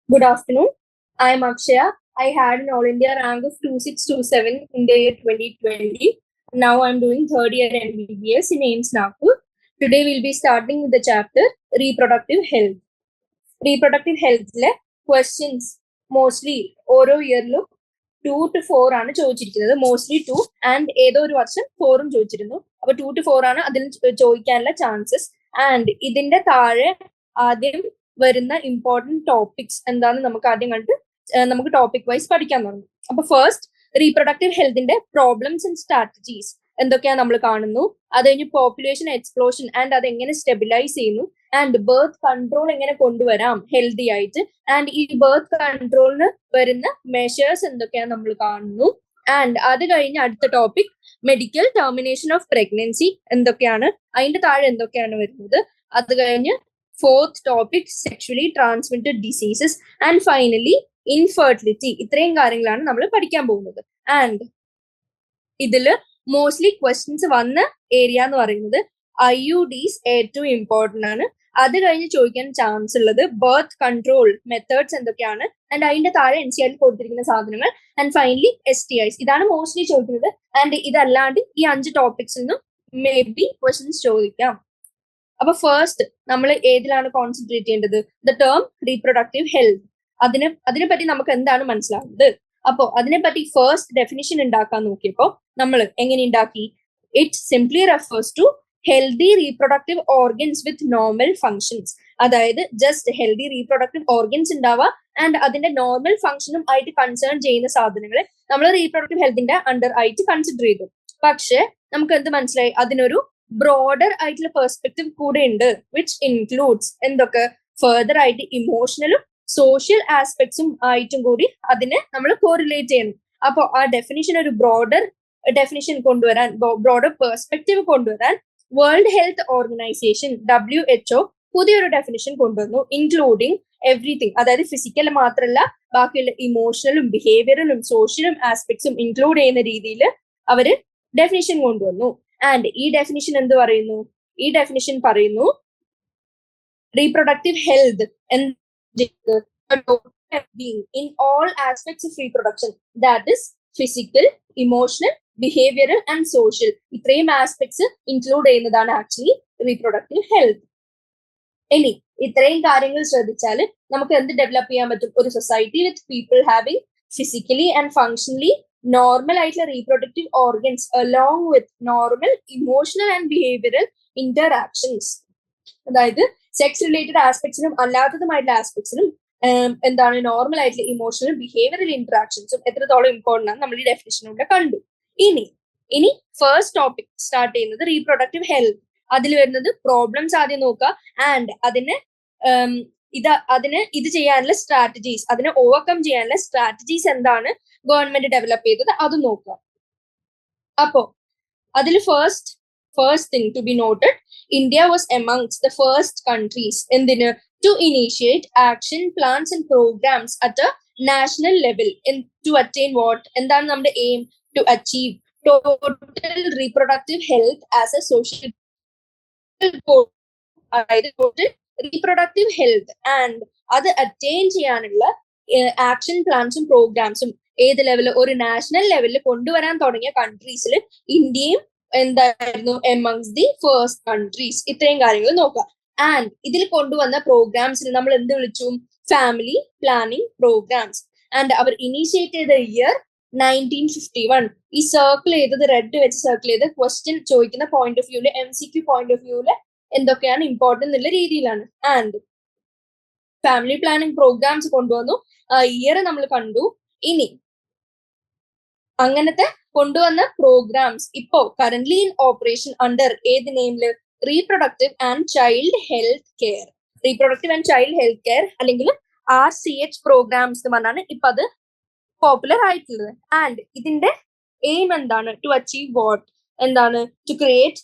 Good afternoon. I am Akshaya. I had an All India rank of 2627 in the year 2020. Now I'm doing third year MBBS in AIMS Nagpur. Today we'll be starting with the chapter Reproductive Health. Reproductive health questions mostly ഓരോ ഇയറിലും 2 to 4 ആണ് ചോദിച്ചിരിക്കുന്നത്. Mostly 2 and ഏതോ ഒരു വർഷം 4ഉം ചോദിച്ചിരുന്നു. അപ്പൊ 2 to 4 ആണ് അതിൽ ചോദിക്കാനുള്ള ചാൻസസ്. ആൻഡ് ഇതിന്റെ താഴെ ആദ്യം വരുന്ന ഇമ്പോർട്ടന്റ് ടോപ്പിക്സ് എന്താണെന്ന് നമുക്ക് ആദ്യം കണ്ട് നമുക്ക് ടോപ്പിക് വൈസ് പഠിക്കാൻ തുടങ്ങും. അപ്പൊ ഫസ്റ്റ് റീപ്രൊഡക്റ്റീവ് ഹെൽത്തിന്റെ പ്രോബ്ലംസ് ആൻഡ് സ്ട്രാറ്റജീസ് എന്തൊക്കെയാണ് നമ്മൾ കാണുന്നു. അത് കഴിഞ്ഞ് പോപ്പുലേഷൻ എക്സ്പ്ലോഷൻ ആൻഡ് അത് എങ്ങനെ സ്റ്റെബിലൈസ് ചെയ്യുന്നു, ആൻഡ് ബർത്ത് കൺട്രോൾ എങ്ങനെ കൊണ്ടുവരാം ഹെൽത്തി ആയിട്ട്, ആൻഡ് ഈ ബർത്ത് കൺട്രോളിന് വരുന്ന മെഷേഴ്സ് എന്തൊക്കെയാണ് നമ്മൾ കാണുന്നു. ആൻഡ് അത് കഴിഞ്ഞ് അടുത്ത topic medical termination of pregnancy എന്തൊക്കെയാണ്, അതിന്റെ താഴെ എന്തൊക്കെയാണ് വരുന്നത്. അത് കഴിഞ്ഞ് fourth topic sexually transmitted diseases, and finally infertility. ഇത്രയും കാര്യങ്ങളാണ് നമ്മൾ പഠിക്കാൻ പോകുന്നത്. ആൻഡ് ഇതില് മോസ്റ്റ്ലി ക്വസ്റ്റ്യൻസ് വന്ന ഏരിയ എന്ന് പറയുന്നത് IUDs ഏറ്റവും ഇമ്പോർട്ടന്റ് ആണ്. അത് കഴിഞ്ഞ് ചോദിക്കാൻ ചാൻസ് ഉള്ളത് ബർത്ത് കൺട്രോൾ മെത്തേഡ്സ് എന്തൊക്കെയാണ്, ആൻഡ് അതിന്റെ താഴെ NCERT കൊടുത്തിരിക്കുന്ന സാധനങ്ങൾ, ആൻഡ് ഫൈനലി STIs. ഇതാണ് മോസ്റ്റ്ലി ചോദിക്കുന്നത്. ആൻഡ് ഇതല്ലാണ്ട് ഈ 5 ടോപ്പിക്സിൽ നിന്നും മേ ബി ക്വസ്റ്റ്യൻസ് ചോദിക്കാം. അപ്പൊ ഫസ്റ്റ് നമ്മൾ ഏതിലാണ് കോൺസെൻട്രേറ്റ് ചെയ്യേണ്ടത്? The term reproductive health. അതിനെപ്പറ്റി നമുക്ക് എന്താണ് മനസ്സിലാവുന്നത്? അപ്പോ അതിനെപ്പറ്റി ഫസ്റ്റ് ഡെഫിനിഷൻ ഉണ്ടാക്കാൻ നോക്കിയപ്പോ നമ്മൾ എങ്ങനെ ഉണ്ടാക്കി? It simply refers to healthy reproductive organs with normal functions. അതായത് ജസ്റ്റ് ഹെൽത്തി റീപ്രൊഡക്റ്റീവ് ഓർഗൻസ് ഉണ്ടാവുക ആൻഡ് അതിന്റെ നോർമൽ ഫങ്ഷനും ആയിട്ട് കൺസേൺ ചെയ്യുന്ന സാധനങ്ങളെ നമ്മൾ റീപ്രൊഡക്റ്റീവ് ഹെൽത്തിന്റെ അണ്ടർ ആയിട്ട് കൺസിഡർ ചെയ്തു. പക്ഷെ നമുക്ക് എന്ത് മനസ്സിലായി? അതിനൊരു ബ്രോഡർ ആയിട്ടുള്ള പെർസ്പെക്റ്റീവ് കൂടെ ഉണ്ട്, വിച്ച് ഇൻക്ലൂഡ്സ് എന്തൊക്കെ? ഫെർദർ ആയിട്ട് ഇമോഷണലും സോഷ്യൽ ആസ്പെക്ട്സും ആയിട്ടും കൂടി അതിനെ നമ്മൾ കോറിലേറ്റ് ചെയ്യണം. അപ്പോൾ ആ ഡെഫിനിഷൻ ഒരു ബ്രോഡർ ഡെഫിനിഷൻ കൊണ്ടുവരാൻ, ബ്രോഡർ പെർസ്പെക്റ്റീവ് കൊണ്ടുവരാൻ വേൾഡ് ഹെൽത്ത് ഓർഗനൈസേഷൻ WHO പുതിയൊരു ഡെഫിനിഷൻ കൊണ്ടുവന്നു, ഇൻക്ലൂഡിങ് എവ്രിതിങ്. അതായത് ഫിസിക്കൽ മാത്രമല്ല ബാക്കിയുള്ള ഇമോഷണലും ബിഹേവിയറലും സോഷ്യലും ആസ്പെക്ട്സും ഇൻക്ലൂഡ് ചെയ്യുന്ന രീതിയിൽ അവര് ഡെഫിനിഷൻ കൊണ്ടുവന്നു. ആൻഡ് ഈ ഡെഫിനിഷൻ എന്ത് പറയുന്നു? ഈ ഡെഫിനിഷൻ പറയുന്നു reproductive health in all aspects of reproduction, that is physical, emotional, behavioral and social. ഇത്രയും ആസ്പെക്ട്സ് ഇൻക്ലൂഡ് ചെയ്യുന്നതാണ് ആക്ച്വലി റീപ്രൊഡക്റ്റീവ് ഹെൽത്ത്. ഇനി ഇത്രയും കാര്യങ്ങൾ ശ്രദ്ധിച്ചാൽ നമുക്ക് എന്ത് ഡെവലപ്പ് ചെയ്യാൻ പറ്റും? ഒരു society with people having physically and functionally normal ആയിട്ടുള്ള reproductive organs along with normal emotional and behavioural interactions. അതായത് സെക്സ് റിലേറ്റഡ് ആസ്പെക്ട്സിനും അല്ലാത്തതുമായിട്ടുള്ള ആസ്പെക്ട്സിനും എന്താണ് നോർമൽ ആയിട്ടുള്ള ഇമോഷണൽ ബിഹേവിയറൽ ഇന്ററാക്ഷൻസും എത്രത്തോളം ഇമ്പോർട്ടന്റ് ആണ് നമ്മൾ ഈ ഡെഫിനിഷനിലൂടെ കണ്ടു. ഇനി ഫസ്റ്റ് ടോപ്പിക് സ്റ്റാർട്ട് ചെയ്യുന്നത് റീപ്രൊഡക്റ്റീവ് ഹെൽത്ത്. അതിൽ വരുന്നത് പ്രോബ്ലംസ് ആദ്യം നോക്കുക, ആൻഡ് അതിന് ഇത് ചെയ്യാനുള്ള സ്ട്രാറ്റജീസ്, അതിനെ ഓവർകം ചെയ്യാനുള്ള സ്ട്രാറ്റജീസ് എന്താണ് ഗവൺമെന്റ് ഡെവലപ്പ് ചെയ്തത് അത് നോക്കുക. അപ്പോ അതിൽ first thing to be noted, India was amongst the first countries to initiate action plans and programs at a national level to attain what? എന്താണ് നമ്മുടെ aim? To achieve total reproductive health as a social goal. അതായത് total reproductive health and അത് attain ചെയ്യാനുള്ള action പ്ലാൻസും പ്രോഗ്രാംസും ഏത് ലെവലിൽ? ഒരു national ലെവലിൽ കൊണ്ടുവരാൻ തുടങ്ങിയ കൺട്രീസിൽ ഇന്ത്യയും എന്തായിരുന്നു എമംഗ്സ് ദി ഫസ്റ്റ് കൺട്രീസ്. ഇത്രയും കാര്യങ്ങൾ നോക്കുക. ആൻഡ് ഇതിൽ കൊണ്ടുവന്ന പ്രോഗ്രാംസിൽ നമ്മൾ എന്ത് വിളിച്ചു? Family planning programmes. ആൻഡ് അവർ ഇനീഷ്യേറ്റ് ചെയ്ത ഇയർ 1951. ഈ സർക്കിൾ ചെയ്തത് റെഡ് വെച്ച് സർക്കിൾ ചെയ്ത് ക്വസ്റ്റ്യൻ ചോദിക്കുന്ന പോയിന്റ് ഓഫ് വ്യൂല്, MCQ പോയിന്റ് ഓഫ് വ്യൂല് എന്തൊക്കെയാണ് ഇമ്പോർട്ടന്റ് എന്നുള്ള രീതിയിലാണ്. ആൻഡ് ഫാമിലി പ്ലാനിങ് പ്രോഗ്രാംസ് കൊണ്ടുവന്നു, ഇയർ നമ്മൾ കണ്ടു. ഇനി അങ്ങനത്തെ കൊണ്ടുവന്ന പ്രോഗ്രാംസ് ഇപ്പോ കറന്റ്ലി ഇൻ ഓപ്പറേഷൻ അണ്ടർ ഏത് നെയിമില്? Reproductive and child health care. Reproductive and child health care അല്ലെങ്കിൽ RCH പ്രോഗ്രാംസ് എന്ന് പറഞ്ഞാണ് ഇപ്പൊ അത് പോപ്പുലർ ആയിട്ടുള്ളത്. ആൻഡ് ഇതിന്റെ എയിം എന്താണ്? To achieve what? എന്താണ്? To create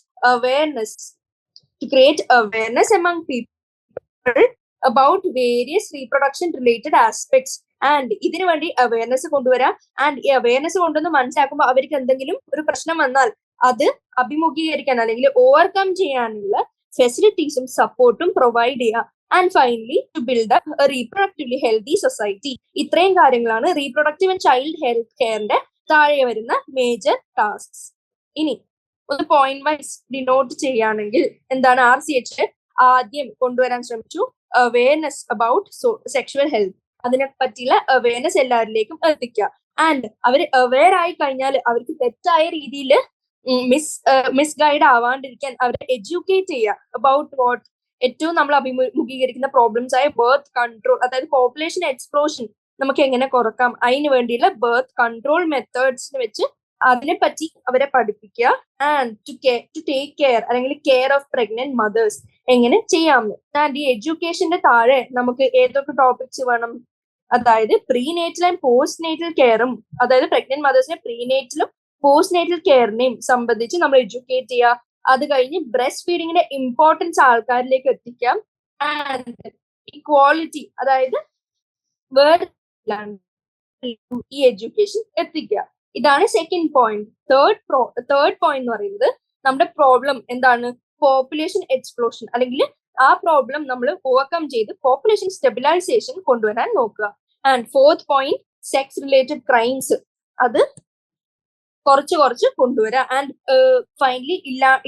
awareness among people about various reproduction related aspects. And ഇതിനു വേണ്ടി അവയർനെസ് കൊണ്ടുവരാം. ആൻഡ് ഈ അവയർനെസ് കൊണ്ടുവന്ന് മനസ്സിലാക്കുമ്പോൾ അവർക്ക് എന്തെങ്കിലും ഒരു പ്രശ്നം വന്നാൽ അത് അഭിമുഖീകരിക്കാൻ അല്ലെങ്കിൽ ഓവർകം ചെയ്യാനുള്ള ഫെസിലിറ്റീസും സപ്പോർട്ടും പ്രൊവൈഡ് ചെയ്യുക. And finally to build up a reproductively healthy society. ഇത്രയും കാര്യങ്ങളാണ് റീപ്രൊഡക്റ്റീവ് ആൻഡ് ചൈൽഡ് ഹെൽത്ത് കെയറിന്റെ താഴെ വരുന്ന മേജർ ടാസ്ക്സ്. ഇനി ഒന്ന് പോയിന്റ് വൈസ് ഡിനോട്ട് ചെയ്യുകയാണെങ്കിൽ എന്താണ് RCH ആദ്യം കൊണ്ടുവരാൻ ശ്രമിച്ചു അവയർനെസ് അബൌട്ട് സെക്ഷുവൽ ഹെൽത്ത്. അതിനെ പറ്റിയുള്ള അവയർനെസ് എല്ലാവരിലേക്കും എത്തിക്കുക. ആൻഡ് അവർ അവെയർ ആയി കഴിഞ്ഞാൽ അവർക്ക് തെറ്റായ രീതിയിൽ മിസ്ഗൈഡ് ആവാണ്ടിരിക്കാൻ അവരെ എഡ്യൂക്കേറ്റ് ചെയ്യുക അബൌട്ട് വാട്ട് ഏറ്റവും നമ്മൾ അഭിമുഖീകരിക്കുന്ന പ്രോബ്ലംസ് ആയ ബർത്ത് കൺട്രോൾ, അതായത് പോപ്പുലേഷൻ എക്സ്പ്ലോഷൻ നമുക്ക് എങ്ങനെ കുറക്കാം, അതിന് വേണ്ടിയുള്ള ബർത്ത് കൺട്രോൾ മെത്തേഡ്സിനെ വെച്ച് അതിനെപ്പറ്റി അവരെ പഠിപ്പിക്കുക. ആൻഡ് ടു ടേക്ക് കെയർ അല്ലെങ്കിൽ കെയർ ഓഫ് പ്രഗ്നന്റ് മദേഴ്സ് എങ്ങനെ ചെയ്യാമെന്ന്. ആൻഡ് ഈ എഡ്യൂക്കേഷന്റെ താഴെ നമുക്ക് ഏതൊക്കെ ടോപ്പിക്സ് വേണം, അതായത് പ്രീനേറ്റൽ ആൻഡ് പോസ്റ്റ് നേറ്റൽ കെയറും, അതായത് പ്രഗ്നന്റ് മദേഴ്സിനെ പ്രീനേറ്റലും പോസ്റ്റ് നേറ്റൽ കെയറിനെയും സംബന്ധിച്ച് നമ്മൾ എഡ്യൂക്കേറ്റ് ചെയ്യുക. അത് കഴിഞ്ഞ് ബ്രസ്റ്റ് ഫീഡിങ്ങിന്റെ ഇമ്പോർട്ടൻസ് ആൾക്കാരിലേക്ക് എത്തിക്കാം. ആൻഡ് ഇക്വാളിറ്റി, അതായത് ഈ എഡ്യൂക്കേഷൻ എത്തിക്കുക. ഇതാണ് സെക്കൻഡ് പോയിന്റ്. തേർഡ് പോയിന്റ് എന്ന് പറയുന്നത് നമ്മുടെ പ്രോബ്ലം എന്താണ്, പോപ്പുലേഷൻ എക്സ്പ്ലോഷൻ, അല്ലെങ്കിൽ ആ പ്രോബ്ലം നമ്മൾ ഓവർകം ചെയ്ത് പോപ്പുലേഷൻ സ്റ്റെബിലൈസേഷൻ കൊണ്ടുവരാൻ നോക്കുക. And fourth point sex related crimes, അത് കുറച്ച് കൊണ്ടുവരാം. ആൻഡ് ഫൈനലി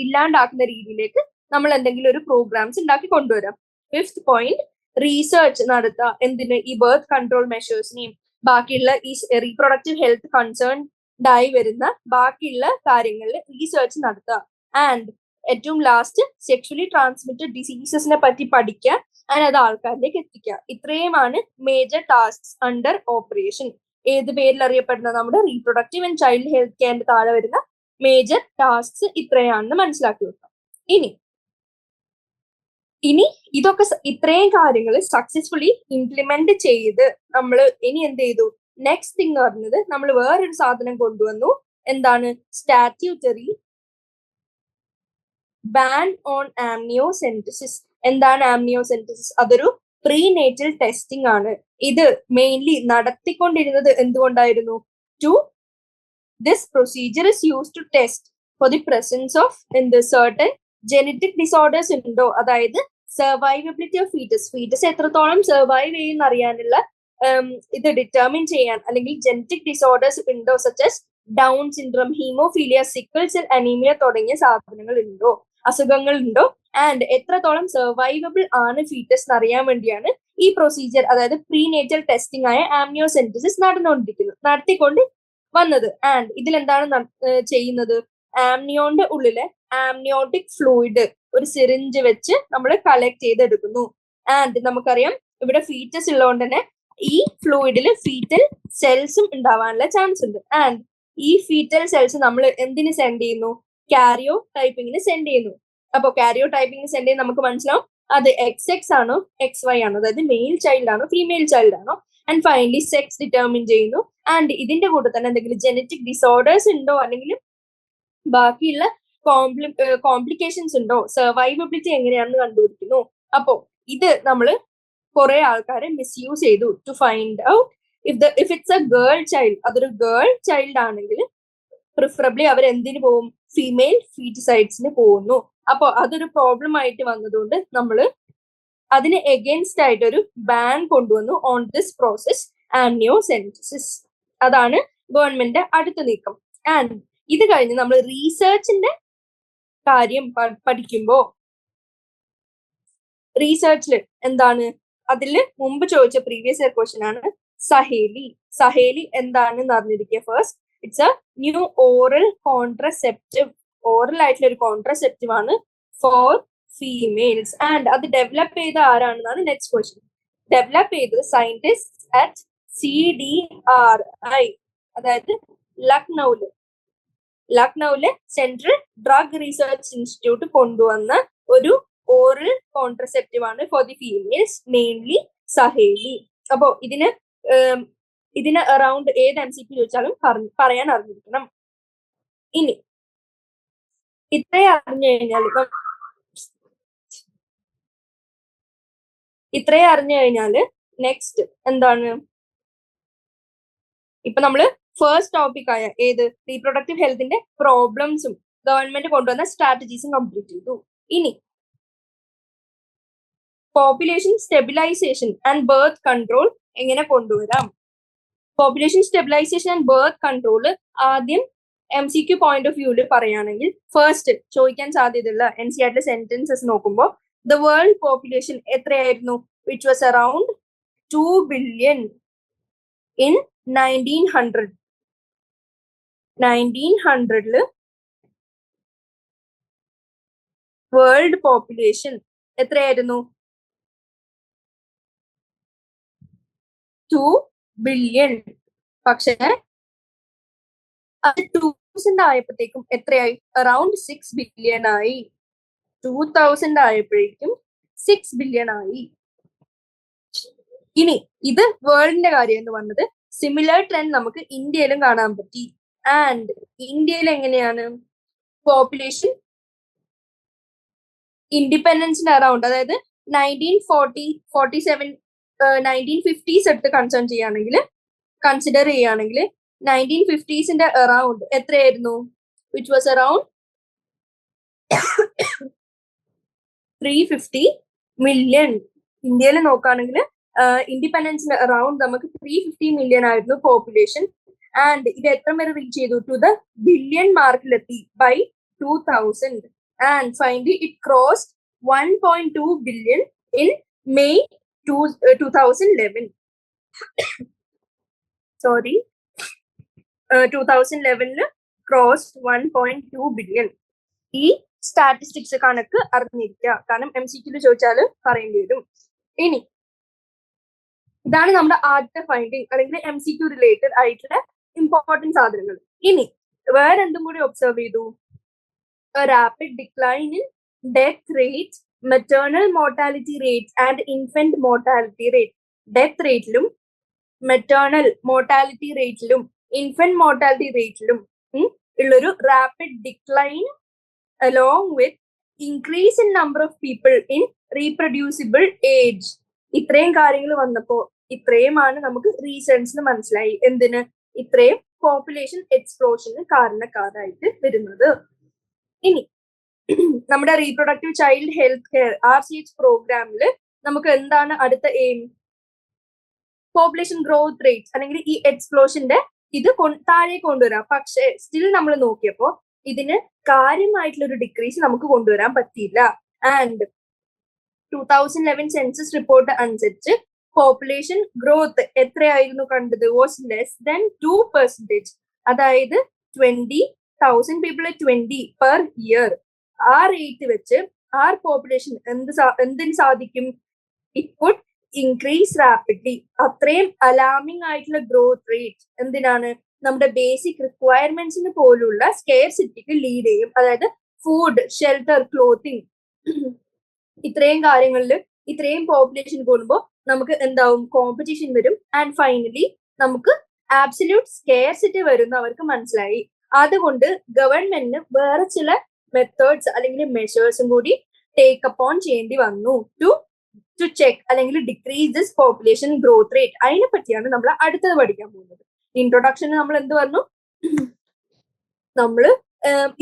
ഇല്ലാണ്ടാക്കുന്ന രീതിയിലേക്ക് നമ്മൾ എന്തെങ്കിലും ഒരു പ്രോഗ്രാംസ് ഉണ്ടാക്കി കൊണ്ടുവരാം. ഫിഫ്ത് പോയിന്റ് റീസെർച്ച് നടത്തുക. എന്തിന്, ഈ ബർത്ത് കൺട്രോൾ മെഷേഴ്സിനെയും ബാക്കിയുള്ള ഈ റീപ്രൊഡക്റ്റീവ് ഹെൽത്ത് കൺസേൺഡായി വരുന്ന ബാക്കിയുള്ള കാര്യങ്ങളിൽ റീസെർച്ച് നടത്തുക. ആൻഡ് ഏറ്റവും ലാസ്റ്റ് സെക്ഷുവലി ട്രാൻസ്മിറ്റഡ് ഡിസീസസിനെ പറ്റി പഠിക്കുക ആൻഡ് അത് ആൾക്കാരിലേക്ക് എത്തിക്കുക. ഇത്രയുമാണ് മേജർ ടാസ്ക്സ് അണ്ടർ ഓപ്പറേഷൻ. ഏത് പേരിൽ അറിയപ്പെടുന്ന നമ്മുടെ റീപ്രൊഡക്റ്റീവ് ആൻഡ് ചൈൽഡ് ഹെൽത്ത് കെയറിന്റെ താഴെ വരുന്ന മേജർ ടാസ്ക്സ് ഇത്രയാണെന്ന് മനസ്സിലാക്കി വെക്കാം. ഇനി ഇതൊക്കെ ഇത്രയും കാര്യങ്ങൾ സക്സസ്ഫുള്ളി ഇംപ്ലിമെന്റ് ചെയ്ത് നമ്മൾ ഇനി എന്ത് ചെയ്തു, നെക്സ്റ്റ് തിങ് പറഞ്ഞത് നമ്മൾ വേറൊരു സാധനം കൊണ്ടുവന്നു. എന്താണ്, സ്റ്റാറ്റ്യൂട്ടറി ബാൻ ഓൺ ആംനിയോസെന്റസിസ്. എന്താണ് ആംനിയോസെന്റസിസ്? അതൊരു പ്രീനേറ്റൽ ടെസ്റ്റിംഗ് ആണ്. ഇത് മെയിൻലി നടത്തിക്കൊണ്ടിരുന്നത് എന്തുകൊണ്ടായിരുന്നു? This procedure is use to test for the presence of certain genetic disorders ഉണ്ടോ, അതായത് സർവൈവബിലിറ്റി ഓഫ് ഫീറ്റസ് എത്രത്തോളം സർവൈവ് ചെയ്യുന്ന അറിയാനുള്ള ഇത് ഡിറ്റർമിൻ ചെയ്യാൻ, അല്ലെങ്കിൽ ജെനറ്റിക് ഡിസോർഡേഴ്സ് ഉണ്ടോ, such as Down syndrome, haemophilia, sickle cell anaemia തുടങ്ങിയ സാധനങ്ങൾ ഉണ്ടോ, അസുഖങ്ങൾ ഉണ്ടോ, ആൻഡ് എത്രത്തോളം സർവൈവബിൾ ആണ് ഫീറ്റസ് എന്നറിയാൻ വേണ്ടിയാണ് ഈ പ്രൊസീജിയർ, അതായത് പ്രീനേറ്റൽ ടെസ്റ്റിംഗ് ആയ ആംനിയോസെന്റസിസ് നടത്തിക്കൊണ്ട് വന്നത്. ആൻഡ് ഇതിലെന്താണ് ചെയ്യുന്നത്, ആംനിയോന്റെ ഉള്ളിലെ ആംനിയോട്ടിക് ഫ്ലൂയിഡ് ഒരു സിറിഞ്ച് വെച്ച് നമ്മൾ കളക്ട് ചെയ്തെടുക്കുന്നു. ആൻഡ് നമുക്കറിയാം ഇവിടെ ഫീറ്റസ് ഉള്ളതുകൊണ്ട് തന്നെ ഈ ഫ്ലൂയിഡിൽ ഫീറ്റൽ സെൽസും ഉണ്ടാവാനുള്ള ചാൻസ് ഉണ്ട്. ആൻഡ് ഈ ഫീറ്റൽ സെൽസ് നമ്മൾ എന്തിന് സെൻഡ് ചെയ്യുന്നു, കാരിയോ ടൈപ്പിങ്ങിന് സെൻഡ് ചെയ്യുന്നു. അപ്പോൾ കാരിയോ ടൈപ്പിങ്ങിന് സെൻഡ് ചെയ്യുന്ന നമുക്ക് മനസ്സിലാവും അത് XX ആണോ XY ആണോ, അതായത് മെയിൽ ചൈൽഡ് ആണോ ഫീമെയിൽ ചൈൽഡ് ആണോ. ആൻഡ് ഫൈനലി സെക്സ് ഡിറ്റർമിൻ ചെയ്യുന്നു. ആൻഡ് ഇതിന്റെ കൂടെ തന്നെ എന്തെങ്കിലും ജെനറ്റിക് ഡിസോർഡേഴ്സ് ഉണ്ടോ, അല്ലെങ്കിൽ ബാക്കിയുള്ള കോംപ്ലിക്കേഷൻസ് ഉണ്ടോ, സർവൈവബിലിറ്റി എങ്ങനെയാണെന്ന് കണ്ടുപിടിക്കുന്നു. അപ്പോ ഇത് നമ്മൾ കുറെ ആൾക്കാരെ മിസ്യൂസ് ചെയ്തു to find out if it's a girl child. അതൊരു ഗേൾ ചൈൽഡ് ആണെങ്കിൽ പ്രിഫറബിളി അവർ എന്തിനു പോകും, ഫീമെയിൽ ഫീറ്റിസൈഡ്സിന് പോകുന്നു. അപ്പോൾ അതൊരു പ്രോബ്ലം ആയിട്ട് വന്നതുകൊണ്ട് നമ്മൾ അതിന് എഗെയിൻസ്റ്റ് ആയിട്ട് ഒരു ബാൻ കൊണ്ടുവന്നു ഓൺ ദിസ് പ്രോസസ് ആംനിയോസെന്റസിസ്. അതാണ് ഗവൺമെന്റ് അടുത്ത നീക്കം. ആൻഡ് ഇത് കഴിഞ്ഞ് നമ്മൾ റീസെർച്ചിന്റെ കാര്യം പഠിക്കുമ്പോ റീസെർച്ചിൽ എന്താണ്, അതില് മുമ്പ് ചോദിച്ച പ്രീവിയസ് ഇയർ ക്വസ്റ്റ്യൻ ആണ് സഹേലി എന്താണെന്ന് അറിഞ്ഞിരിക്കുക. First, it's A new oral contraceptive. Oral ആയിട്ടുള്ള ഒരു കോൺട്രസെപ്റ്റീവ് ആണ് ഫോർ ഫീമെയിൽസ്. ആൻഡ് അത് ഡെവലപ്പ് ചെയ്ത ആരാണെന്നാണ് നെക്സ്റ്റ് ക്വസ്റ്റ്യൻ. ഡെവലപ്പ് ചെയ്തത് സയന്റിസ്റ്റ് അറ്റ് CDRI, അതായത് ലക്നൌവിലെ സെൻട്രൽ ഡ്രഗ് റിസർച്ച് ഇൻസ്റ്റിറ്റ്യൂട്ട് കൊണ്ടുവന്ന ഒരു ഓറൽ കോൺട്രസെപ്റ്റീവ് ആണ് four the females, mainly Saheli. അപ്പോ ഇതിന് അറൌണ്ട് ഏത് MCQ ചോദിച്ചാലും പറയാൻ അറിഞ്ഞിരിക്കണം. ഇനി ഇത്രയും അറിഞ്ഞു കഴിഞ്ഞാല് നെക്സ്റ്റ് എന്താണ്, ഇപ്പൊ നമ്മള് ഫസ്റ്റ് ടോപ്പിക് ആയ ഏത് റീപ്രൊഡക്റ്റീവ് ഹെൽത്തിന്റെ പ്രോബ്ലംസും ഗവൺമെന്റ് കൊണ്ടുവന്ന സ്ട്രാറ്റജീസും കംപ്ലീറ്റ് ചെയ്തു. ഇനി population stabilisation and birth control എങ്ങനെ കൊണ്ടുവരാം? Population stabilisation and birth control ആദ്യം MCQ പോയിന്റ് ഓഫ് വ്യൂവിൽ പറയുകയാണെങ്കിൽ ഫസ്റ്റ് ചോദിക്കാൻ സാധ്യതയുള്ള NCERT സെന്റൻസസ് നോക്കുമ്പോൾ ദ വേൾഡ് പോപ്പുലേഷൻ എത്രയായിരുന്നു? Which was around 2 billion in 1900. 1900 world population എത്രയായിരുന്നു? 2 billion. പക്ഷേ അത് 2000 ആയപ്പോഴത്തേക്കും എത്രയായി? അറൌണ്ട് 6 billion ആയി. 2000 ആയപ്പോഴേക്കും 6 billion ആയി. ഇനി ഇത് വേൾഡിന്റെ കാര്യം എന്ന് പറഞ്ഞത്. സിമിലർ ട്രെൻഡ് നമുക്ക് ഇന്ത്യയിലും കാണാൻ പറ്റി. ആൻഡ് ഇന്ത്യയിൽ എങ്ങനെയാണ് പോപ്പുലേഷൻ ഇൻഡിപെൻഡൻസിന് അറൌണ്ട്, അതായത് 1947 1950s എടുത്ത് കൺസിഡർ ചെയ്യുകയാണെങ്കിൽ 1950s അറൌണ്ട് എത്രയായിരുന്നു? Which was around 350 million. ഇന്ത്യയിൽ നോക്കുകയാണെങ്കിൽ ഇൻഡിപെൻഡൻസിന്റെ അറൌണ്ട് നമുക്ക് 350 million ആയിരുന്നു പോപ്പുലേഷൻ. ആൻഡ് ഇത് എത്ര വരെ റീച്ച് ചെയ്തു? ടു ദ ബില്യൺ മാർക്കിലെത്തി by 2000. And finally it crossed 1.2 billion in May 2011. Sorry 2011 crossed 1.2 billion. ഈ സ്റ്റാറ്റിസ്റ്റിക്സ് കണക്ക് അറിഞ്ഞിരിക്കുക, കാരണം MCQ ചോദിച്ചാൽ പറയേണ്ടി വരും. ഇനി ഇതാണ് നമ്മുടെ ആദ്യത്തെ ഫൈൻഡിങ്, അല്ലെങ്കിൽ MCQ റിലേറ്റഡ് ആയിട്ടുള്ള ഇമ്പോർട്ടൻറ്റ് സാധനങ്ങൾ. ഇനി വേറെ എന്തും കൂടി ഒബ്സർവ് ചെയ്തു? Rapid decline in death rate, maternal mortality rate and infant mortality rate. Death റേറ്റിലും മെറ്റേണൽ മോർട്ടാലിറ്റി റേറ്റിലും ഇൻഫന്റ് മോർട്ടാലിറ്റി റേറ്റിലും ഉള്ളൊരു rapid decline along with increase in number of people in reproducible age. ഇത്രയും കാര്യങ്ങൾ വന്നപ്പോ ഇത്രയുമാണ് നമുക്ക് റീസൺസ് മനസ്സിലായി എന്തിന് ഇത്രയും പോപ്പുലേഷൻ എക്സ്പ്ലോഷന് കാരണക്കാരായിട്ട് വരുന്നത്. ഇനി നമ്മുടെ reproductive child health care RCH പ്രോഗ്രാമിൽ നമുക്ക് എന്താണ് അടുത്ത എയിം? പോപ്പുലേഷൻ ഗ്രോത്ത് റേറ്റ് അല്ലെങ്കിൽ ഈ എക്സ്പ്ലോഷന്റെ ഇത് താഴെ കൊണ്ടുവരാം. പക്ഷേ സ്റ്റിൽ നമ്മൾ നോക്കിയപ്പോ ഇതിന് കാര്യമായിട്ടുള്ള ഒരു ഡിക്രീസ് നമുക്ക് കൊണ്ടുവരാൻ പറ്റിയില്ല. ആൻഡ് 2011 സെൻസസ് റിപ്പോർട്ട് അനുസരിച്ച് പോപ്പുലേഷൻ ഗ്രോത്ത് എത്രയായിരുന്നു കണ്ടത്? Was less than 2%. അതായത് 20,000 people 20 per year. ആ റേറ്റ് വെച്ച് ആർ പോപ്പുലേഷൻ എന്തിന് സാധിക്കും? It could increase rapidly. അത്രയും അലാമിംഗ് ആയിട്ടുള്ള ഗ്രോത്ത് റേറ്റ് എന്തിനാണ്? നമ്മുടെ ബേസിക് റിക്വയർമെന്റ്സിന് പോലുള്ള സ്കേർസിറ്റിക്ക് ലീഡ് ചെയ്യും. അതായത് ഫുഡ്, ഷെൽട്ടർ, ക്ലോത്തിങ്, ഇത്രയും കാര്യങ്ങളിൽ ഇത്രയും പോപ്പുലേഷൻ കൂടുമ്പോൾ നമുക്ക് എന്താവും? കോമ്പറ്റീഷൻ വരും. ആൻഡ് ഫൈനലി നമുക്ക് ആബ്സല്യൂട്ട് സ്കേർസിറ്റി വരുന്ന അവർക്ക് മനസ്സിലായി. അതുകൊണ്ട് ഗവൺമെന്റിന് വേറെ ചില മെത്തേഡ്സ് അല്ലെങ്കിൽ മെഷേഴ്സും കൂടി ടേക്ക് അപ്പോൺ ചെയ്യേണ്ടി വന്നു ടു ചെക്ക് അല്ലെങ്കിൽ decrease this population growth rate. അതിനെ പറ്റിയാണ് നമ്മൾ അടുത്തത് പഠിക്കാൻ പോകുന്നത്. ഇൻട്രൊഡക്ഷന് നമ്മൾ എന്ത് പറഞ്ഞു? നമ്മള്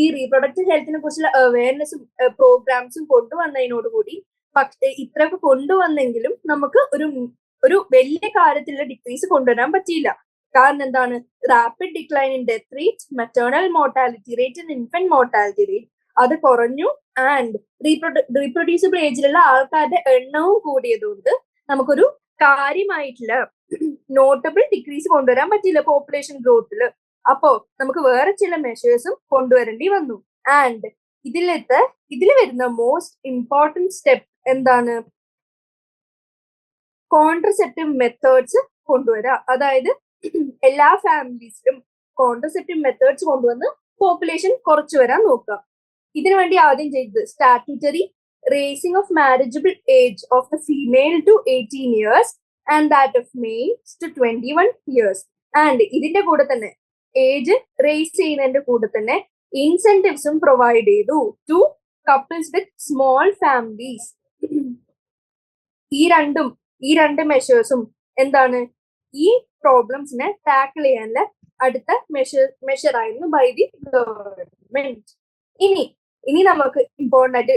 ഈ റീപ്രൊഡക്റ്റീവ് ഹെൽത്തിനെ കുറിച്ചുള്ള അവയർനെസ്സും പ്രോഗ്രാംസും കൊണ്ടുവന്നതിനോടുകൂടി ഇത്രയൊക്കെ കൊണ്ടുവന്നെങ്കിലും നമുക്ക് ഒരു വലിയ കാര്യത്തിലുള്ള ഡിക്രീസ് കൊണ്ടുവരാൻ പറ്റിയില്ല. കാരണം എന്താണ്? Rapid decline in death rate, maternal mortality rate and infant mortality rate അത് കുറഞ്ഞു. ആൻഡ് റീപ്രൊഡ്യൂസിബിൾ ഏജിലുള്ള ആൾക്കാരുടെ എണ്ണവും കൂടിയതുകൊണ്ട് നമുക്കൊരു കാര്യമായിട്ടുള്ള നോട്ടബിൾ ഡിക്രീസ് കൊണ്ടുവരാൻ പറ്റില്ല പോപ്പുലേഷൻ ഗ്രോത്തിൽ. അപ്പോ നമുക്ക് വേറെ ചില മെഷേഴ്സും കൊണ്ടുവരേണ്ടി വന്നു. ആൻഡ് ഇതിൽ വരുന്ന മോസ്റ്റ് ഇമ്പോർട്ടൻറ്റ് സ്റ്റെപ്പ് എന്താണ്? കോൺട്രസെപ്റ്റീവ് മെത്തേഡ്സ് കൊണ്ടുവരാ. അതായത് എല്ലാ ഫാമിലീസിലും കോൺട്രസെപ്റ്റീവ് മെത്തേഡ്സ് കൊണ്ടുവന്ന് പോപ്പുലേഷൻ കുറച്ചു വരാൻ നോക്കുക. ഇതിനു വേണ്ടി ആദ്യം ചെയ്തത് statutory raising of marriageable age of the female to 18 years and that of males to 21 years. And ഇതിന്റെ കൂടെ തന്നെ ഏജ് റേസ് ചെയ്യുന്നതിന്റെ കൂടെ തന്നെ ഇൻസെന്റീവ്സും പ്രൊവൈഡ് ചെയ്തു to couples with small families. ഈ രണ്ട് മെഷേഴ്സും എന്താണ്? ഈ പ്രോബ്ലംസിനെ ടാക്കിൾ ചെയ്യാനുള്ള അടുത്ത മെഷർ ആയിരുന്നു ബൈ ദി ഗവൺമെന്റ്. ഇനി നമുക്ക് ഇമ്പോർട്ടൻ്റ് ആയിട്ട്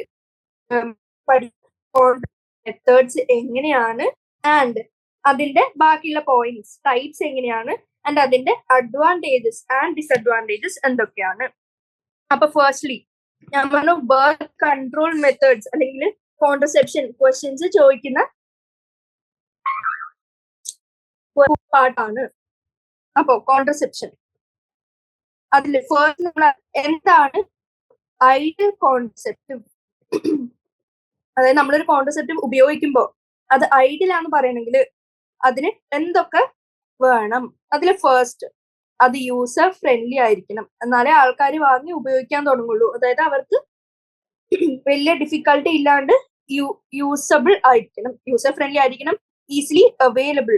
മെത്തേഡ്സ് എങ്ങനെയാണ് ആൻഡ് അതിന്റെ ബാക്കിയുള്ള പോയിന്റ്സ് ടൈപ്സ് എങ്ങനെയാണ് ആൻഡ് അതിന്റെ അഡ്വാൻറ്റേജസ് ആൻഡ് ഡിസഡ്വാൻറ്റേജസ് എന്തൊക്കെയാണ്. അപ്പൊ ഫസ്റ്റ്ലി ഞാൻ പറഞ്ഞു ബർത്ത് കൺട്രോൾ മെത്തേഡ്സ് അല്ലെങ്കിൽ കോൺട്രസെപ്ഷൻ ക്വസ്റ്റ്യൻസ് ചോദിക്കുന്ന പാർട്ടാണ്. അപ്പോ കോൺട്രസെപ്ഷൻ അതിൽ ഫസ്റ്റ് നമ്മൾ എന്താണ് ഐഡിയൽ കോൺസെപ്റ്റീവ്, അതായത് നമ്മളൊരു കോൺട്രസെപ്റ്റീവ് ഉപയോഗിക്കുമ്പോൾ അത് ഐഡിയൽ ആണെന്ന് പറയണമെങ്കിൽ അതിന് എന്തൊക്കെ വേണം. അതിൽ ഫസ്റ്റ് അത് യൂസർ ഫ്രണ്ട്ലി ആയിരിക്കണം, എന്നാലേ ആൾക്കാർ വാങ്ങി ഉപയോഗിക്കാൻ തുടങ്ങുള്ളൂ. അതായത് അവർക്ക് വലിയ ഡിഫിക്കൽട്ടി ഇല്ലാണ്ട് യൂസബിൾ ആയിരിക്കണം, യൂസർ ഫ്രണ്ട്ലി ആയിരിക്കണം, ഈസിലി അവൈലബിൾ,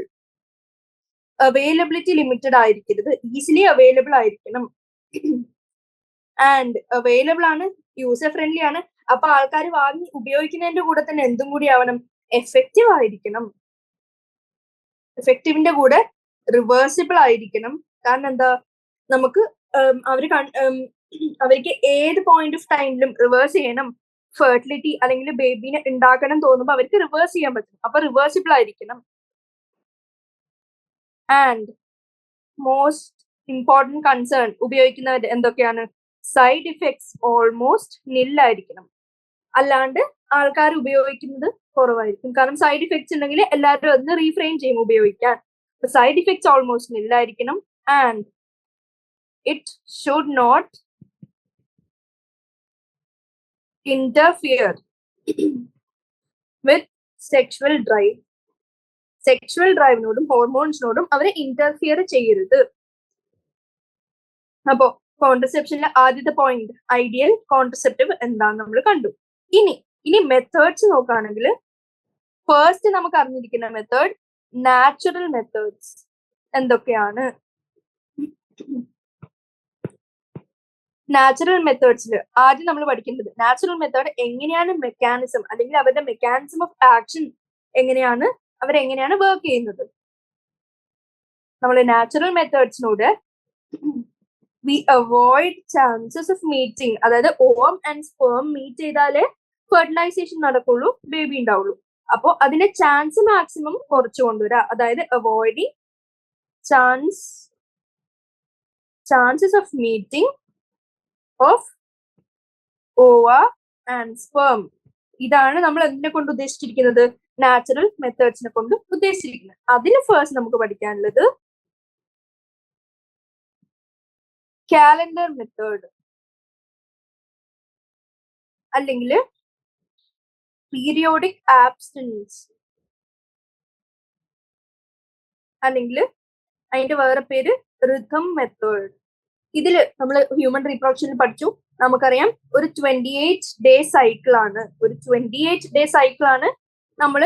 അവൈലബിലിറ്റി ലിമിറ്റഡ് ആയിരിക്കരുത്, ഈസിലി അവൈലബിൾ ആയിരിക്കണം. ആൻഡ് അവൈലബിൾ ആണ്, യൂസർ ഫ്രണ്ട്ലി ആണ്, അപ്പൊ ആൾക്കാർ വാങ്ങി ഉപയോഗിക്കുന്നതിന്റെ കൂടെ തന്നെ എന്തും കൂടി ആവണം, എഫക്റ്റീവ് ആയിരിക്കണം. എഫക്റ്റീവിന്റെ കൂടെ റിവേഴ്സിബിൾ ആയിരിക്കണം. കാരണം എന്താ, നമുക്ക് അവർക്ക് ഏത് പോയിന്റ് ഓഫ് ടൈമിലും റിവേഴ്സ് ചെയ്യണം. ഫെർട്ടിലിറ്റി അല്ലെങ്കിൽ ബേബിനെ ഉണ്ടാക്കണം തോന്നുമ്പോൾ അവർക്ക് റിവേഴ്സ് ചെയ്യാൻ പറ്റും, അപ്പൊ റിവേഴ്സിബിൾ ആയിരിക്കണം. ആൻഡ് മോസ്റ്റ് ഇമ്പോർട്ടൻറ്റ് കൺസേൺ ഉപയോഗിക്കുന്നവർ എന്തൊക്കെയാണ്, സൈഡ് ഇഫക്ട്സ് ഓൾമോസ്റ്റ് നില്ലായിരിക്കണം, അല്ലാണ്ട് ആൾക്കാർ ഉപയോഗിക്കുന്നത് കുറവായിരിക്കും. കാരണം സൈഡ് ഇഫക്ട്സ് ഉണ്ടെങ്കിൽ എല്ലാവരും ഒന്ന് റീഫ്രെയിൻ ചെയ്യും ഉപയോഗിക്കാൻ. സൈഡ് ഇഫക്ട്സ് ഓൾമോസ്റ്റ് നില്ലായിരിക്കണം. And it should not interfere with sexual drive. Sexual ഡ്രൈവിനോടും ഹോർമോൺസിനോടും അവരെ ഇന്റർഫിയർ ചെയ്യരുത്. അപ്പോ കോൺട്രസെപ്ഷനിലെ ആദ്യത്തെ പോയിന്റ് ഐഡിയൽ കോൺട്രസെപ്റ്റീവ് എന്താന്ന് നമ്മൾ കണ്ടു. ഇനി മെത്തേഡ്സ് നോക്കുകയാണെങ്കിൽ ഫസ്റ്റ് നമുക്ക് അറിഞ്ഞിരിക്കുന്ന മെത്തേഡ് നാച്ചുറൽ മെത്തേഡ്സ് എന്തൊക്കെയാണ്. നാച്ചുറൽ മെത്തേഡ്സിൽ ആദ്യം നമ്മൾ പഠിക്കേണ്ടത് നാച്ചുറൽ മെത്തേഡ് എങ്ങനെയാണ് മെക്കാനിസം അല്ലെങ്കിൽ അവരുടെ മെക്കാനിസം ഓഫ് ആക്ഷൻ എങ്ങനെയാണ്, അവരെങ്ങനെയാണ് വർക്ക് ചെയ്യുന്നത്. നമ്മൾ നാച്ചുറൽ മെത്തേഡ്സിനോട് we avoid chances of meeting, അതായത് ഓവം ആൻഡ് സ്പേം മീറ്റ് ചെയ്താലേ ഫെർട്ടിലൈസേഷൻ നടക്കുള്ളൂ, ബേബി ഉണ്ടാവുള്ളൂ. അപ്പോൾ അതിന്റെ ചാൻസ് മാക്സിമം കുറച്ചു കൊണ്ടുവരാ, അതായത് avoiding chances of meeting of ova and sperm. ഇതാണ് നമ്മൾ എന്തിനെ കൊണ്ട് ഉദ്ദേശിച്ചിരിക്കുന്നത്, നാച്ചുറൽ മെത്തേഡ്സിനെ കൊണ്ട് ഉദ്ദേശിച്ചിരിക്കുന്നത്. അതിന് ഫസ്റ്റ് നമുക്ക് പഠിക്കാനുള്ളത് കാലണ്ടർ മെത്തേഡ് അല്ലെങ്കിൽ പീരിയോഡിക് ആബ്സ്റ്റൻസ് അല്ലെങ്കിൽ അതിന്റെ വേറെ പേര് റിഥം മെത്തേഡ്. ഇതില് നമ്മൾ ഹ്യൂമൻ റീപ്രൊഡക്ഷനിൽ പഠിച്ചു, നമുക്കറിയാം ഒരു 28 ഡേ സൈക്കിളാണ്, ഒരു 28 ഡേ സൈക്കിളാണ് നമ്മൾ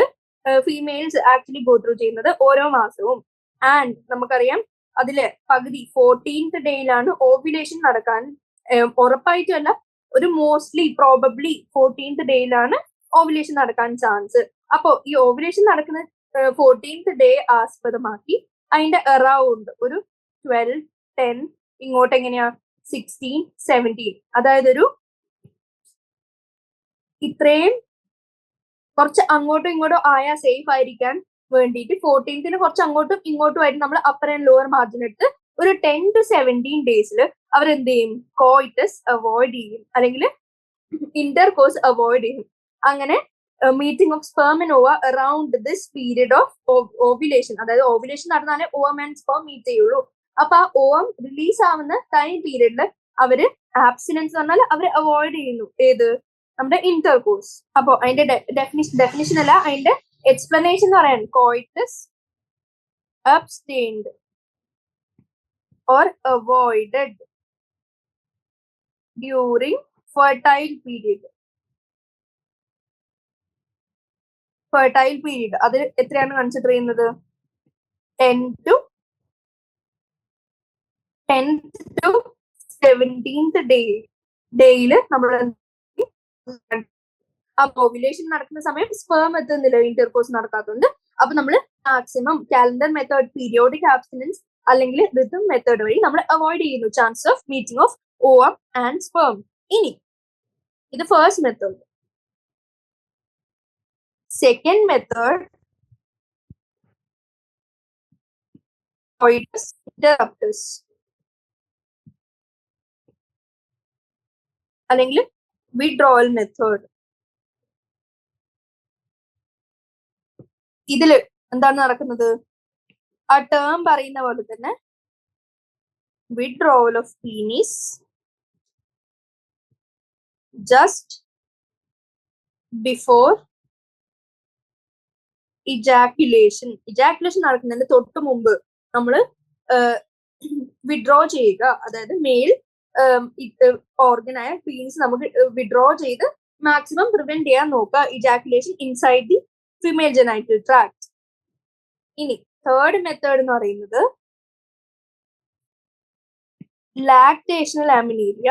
ഫീമെയിൽസ് ആക്ച്വലി ഗോ ത്രൂ ചെയ്യുന്നത് ഓരോ മാസവും. ആൻഡ് നമുക്കറിയാം അതില് പകുതി 14th ഡേയിലാണ് ഓവുലേഷൻ നടക്കാൻ, ഉറപ്പായിട്ടുമല്ല ഒരു മോസ്റ്റ്ലി പ്രോബബ്ലി 14th ഡേയിലാണ് ഓവുലേഷൻ നടക്കാൻ ചാൻസ്. അപ്പോ ഈ ഓവുലേഷൻ നടക്കുന്ന 14th ഡേ ആസ്പദമാക്കി അതിന്റെ അറൌണ്ട് ഒരു 12, 10 ഇങ്ങോട്ട് എങ്ങനെയാ 16, 17, അതായത് ഒരു ഇത്രയും കുറച്ച് അങ്ങോട്ടും ഇങ്ങോട്ടും ആയാൽ സേഫ് ആയിരിക്കാൻ വേണ്ടിയിട്ട് 14th കുറച്ച് അങ്ങോട്ടും ഇങ്ങോട്ടുമായിട്ട് നമ്മൾ അപ്പർ ആൻഡ് ലോവർ മാർജിൻ എടുത്ത് ഒരു 10 to 17 ഡേയ്സിൽ അവരെന്ത് ചെയ്യും, കോയിറ്റസ് അവോയ്ഡ് ചെയ്യും അല്ലെങ്കിൽ ഇന്റർകോഴ്സ് അവോയ്ഡ് ചെയ്യും. അങ്ങനെ meeting of sperm and ova around this period of ovulation, അതായത് ഓവുലേഷൻ നടന്നാലേ ഓവം ആൻഡ് സ്പേം മീറ്റ് ചെയ്യുള്ളൂ. അപ്പൊ ആ ഓവം റിലീസ് ആവുന്ന ടൈം പീരിയഡിൽ അവര് ആബ്സിനൻസ് പറഞ്ഞാൽ അവർ അവോയ്ഡ് ചെയ്യുന്നു ഏത്, നമ്മുടെ ഇന്റർകോഴ്സ്. അപ്പൊ അതിന്റെ ഡെഫിനിഷൻ അല്ല, അതിന്റെ എക്സ്പ്ലനേഷൻ എന്ന് പറയാൻ coitus abstained or avoided during fertile period. Fertile period അത് എത്രയാണ് കൺസിഡർ ചെയ്യുന്നത്, 10th to 17th ഡേയില് നമ്മൾ ആ ഓവുലേഷൻ നടക്കുന്ന സമയം സ്പേം എത്തുന്നില്ല, ഇന്റർകോഴ്സ് നടക്കാത്തതുകൊണ്ട്. അപ്പൊ നമ്മൾ maximum calendar method, periodic abstinence അല്ലെങ്കിൽ റിഥം മെത്തേഡ് വഴി നമ്മൾ അവോയ്ഡ് ചെയ്യുന്നു chance of meeting of ovum and sperm. ഇനി ഇത് first method. Second method, coitus interruptus. അല്ലെങ്കിൽ withdrawal method. ഇതില് എന്താണ് നടക്കുന്നത്? ആ ടേം പറയുന്ന പോലെ തന്നെ withdrawal of penis just before ejaculation. Ejaculation നടക്കുന്നതിന് തൊട്ട് മുമ്പ് നമ്മൾ വിഡ്രോ ചെയ്യുക. അതായത് മെയിൽ ഓർഗനായ പീനിസ് നമുക്ക് വിഡ്രോ ചെയ്ത് മാക്സിമം പ്രിവെന്റ് ചെയ്യാൻ നോക്കുക ejaculation inside the female genital tract. ഇനി തേർഡ് മെത്തേഡ് എന്ന് പറയുന്നത് ലാക്ടേഷണൽ അമിനീരിയ.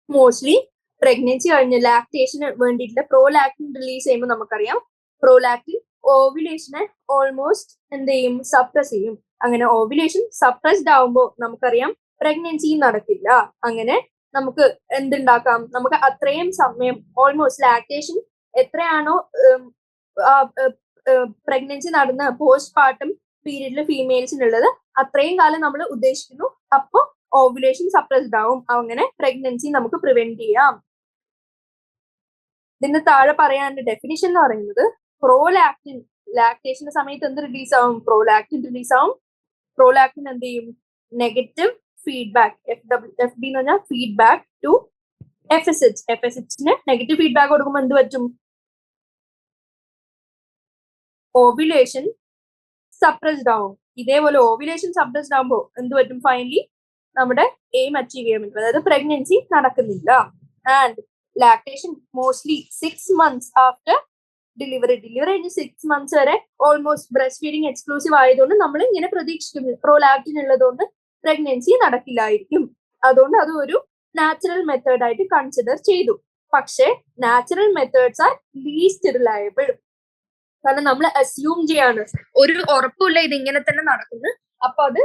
മോസ്റ്റ്ലി പ്രഗ്നൻസി കഴിഞ്ഞ് ലാക്ടേഷന് വേണ്ടിയിട്ടുള്ള പ്രോലാക്റ്റിൻ റിലീസ് ചെയ്യുമ്പോൾ നമുക്കറിയാം പ്രോലാക്റ്റിൻ ഓവുലേഷനെ ഓൾമോസ്റ്റ് എന്ത് ചെയ്യും, സപ്രസ് ചെയ്യും. അങ്ങനെ ഓവുലേഷൻ സപ്രസ്ഡ് ആവുമ്പോൾ നമുക്കറിയാം പ്രഗ്നൻസി നടക്കില്ല. അങ്ങനെ നമുക്ക് എന്തുണ്ടാക്കാം, നമുക്ക് അത്രയും സമയം ഓൾമോസ്റ്റ് ലാക്ടേഷൻ എത്രയാണോ പ്രഗ്നൻസി നടന്ന പോസ്റ്റ് പാർട്ടം പീരീഡിൽ ഫീമെയിൽസിനുള്ളത് അത്രയും കാലം നമ്മൾ ഉദ്ദേശിക്കുന്നു. അപ്പോൾ ഓവുലേഷൻ സപ്രസ്ഡ് ആവും. അങ്ങനെ പ്രഗ്നൻസി നമുക്ക് പ്രിവെന്റ് ചെയ്യാം. ഇതിന് താഴെ പറയാനുള്ള ഡെഫിനിഷൻ എന്ന് പറയുന്നത് പ്രോലാക്റ്റിൻ, ലാക്ടേഷന്റെ സമയത്ത് എന്ത് റിലീസ് ആവും, പ്രോലാക്റ്റിൻ റിലീസ് ആവും. പ്രോലാക്റ്റിൻ എന്ത് ചെയ്യും, നെഗറ്റീവ് ഫീഡ്ബാക്ക്, എഫ് ഡി എന്ന് പറഞ്ഞാൽ ഫീഡ്ബാക്ക് ടു FSH. FSHന് നെഗറ്റീവ് ഫീഡ്ബാക്ക് കൊടുക്കുമ്പോൾ എന്ത് പറ്റും, ഓവുലേഷൻ സപ്രസ്ഡ് ആവും. ഇതേപോലെ ഓവുലേഷൻ സപ്രസ്ഡ് ആവുമ്പോൾ എന്ത് പറ്റും, ഫൈനലി നമ്മുടെ എയിം അച്ചീവ് ചെയ്യാൻ പറ്റും. അതായത് പ്രഗ്നൻസി നടക്കുന്നില്ല. And lactation mostly 6 months after delivery കഴിഞ്ഞ് 6 months വരെ ഓൾമോസ്റ്റ് ബ്രസ്റ്റ് ഫീഡിങ് എക്സ്ക്ലൂസീവ് ആയതുകൊണ്ട് നമ്മൾ ഇങ്ങനെ പ്രതീക്ഷിക്കുന്നു പ്രോലാക്റ്റിൻ ഉള്ളതുകൊണ്ട് പ്രഗ്നൻസി നടക്കില്ലായിരിക്കും. അതുകൊണ്ട് അത് ഒരു നാച്ചുറൽ മെത്തേഡ് ആയിട്ട് കൺസിഡർ ചെയ്തു. പക്ഷേ natural methods R least reliable. കാരണം നമ്മൾ അസ്യൂം ചെയ്യാണ്, ഒരു ഉറപ്പില്ല ഇത് ഇങ്ങനെ തന്നെ നടക്കുന്നു, അപ്പൊ അത്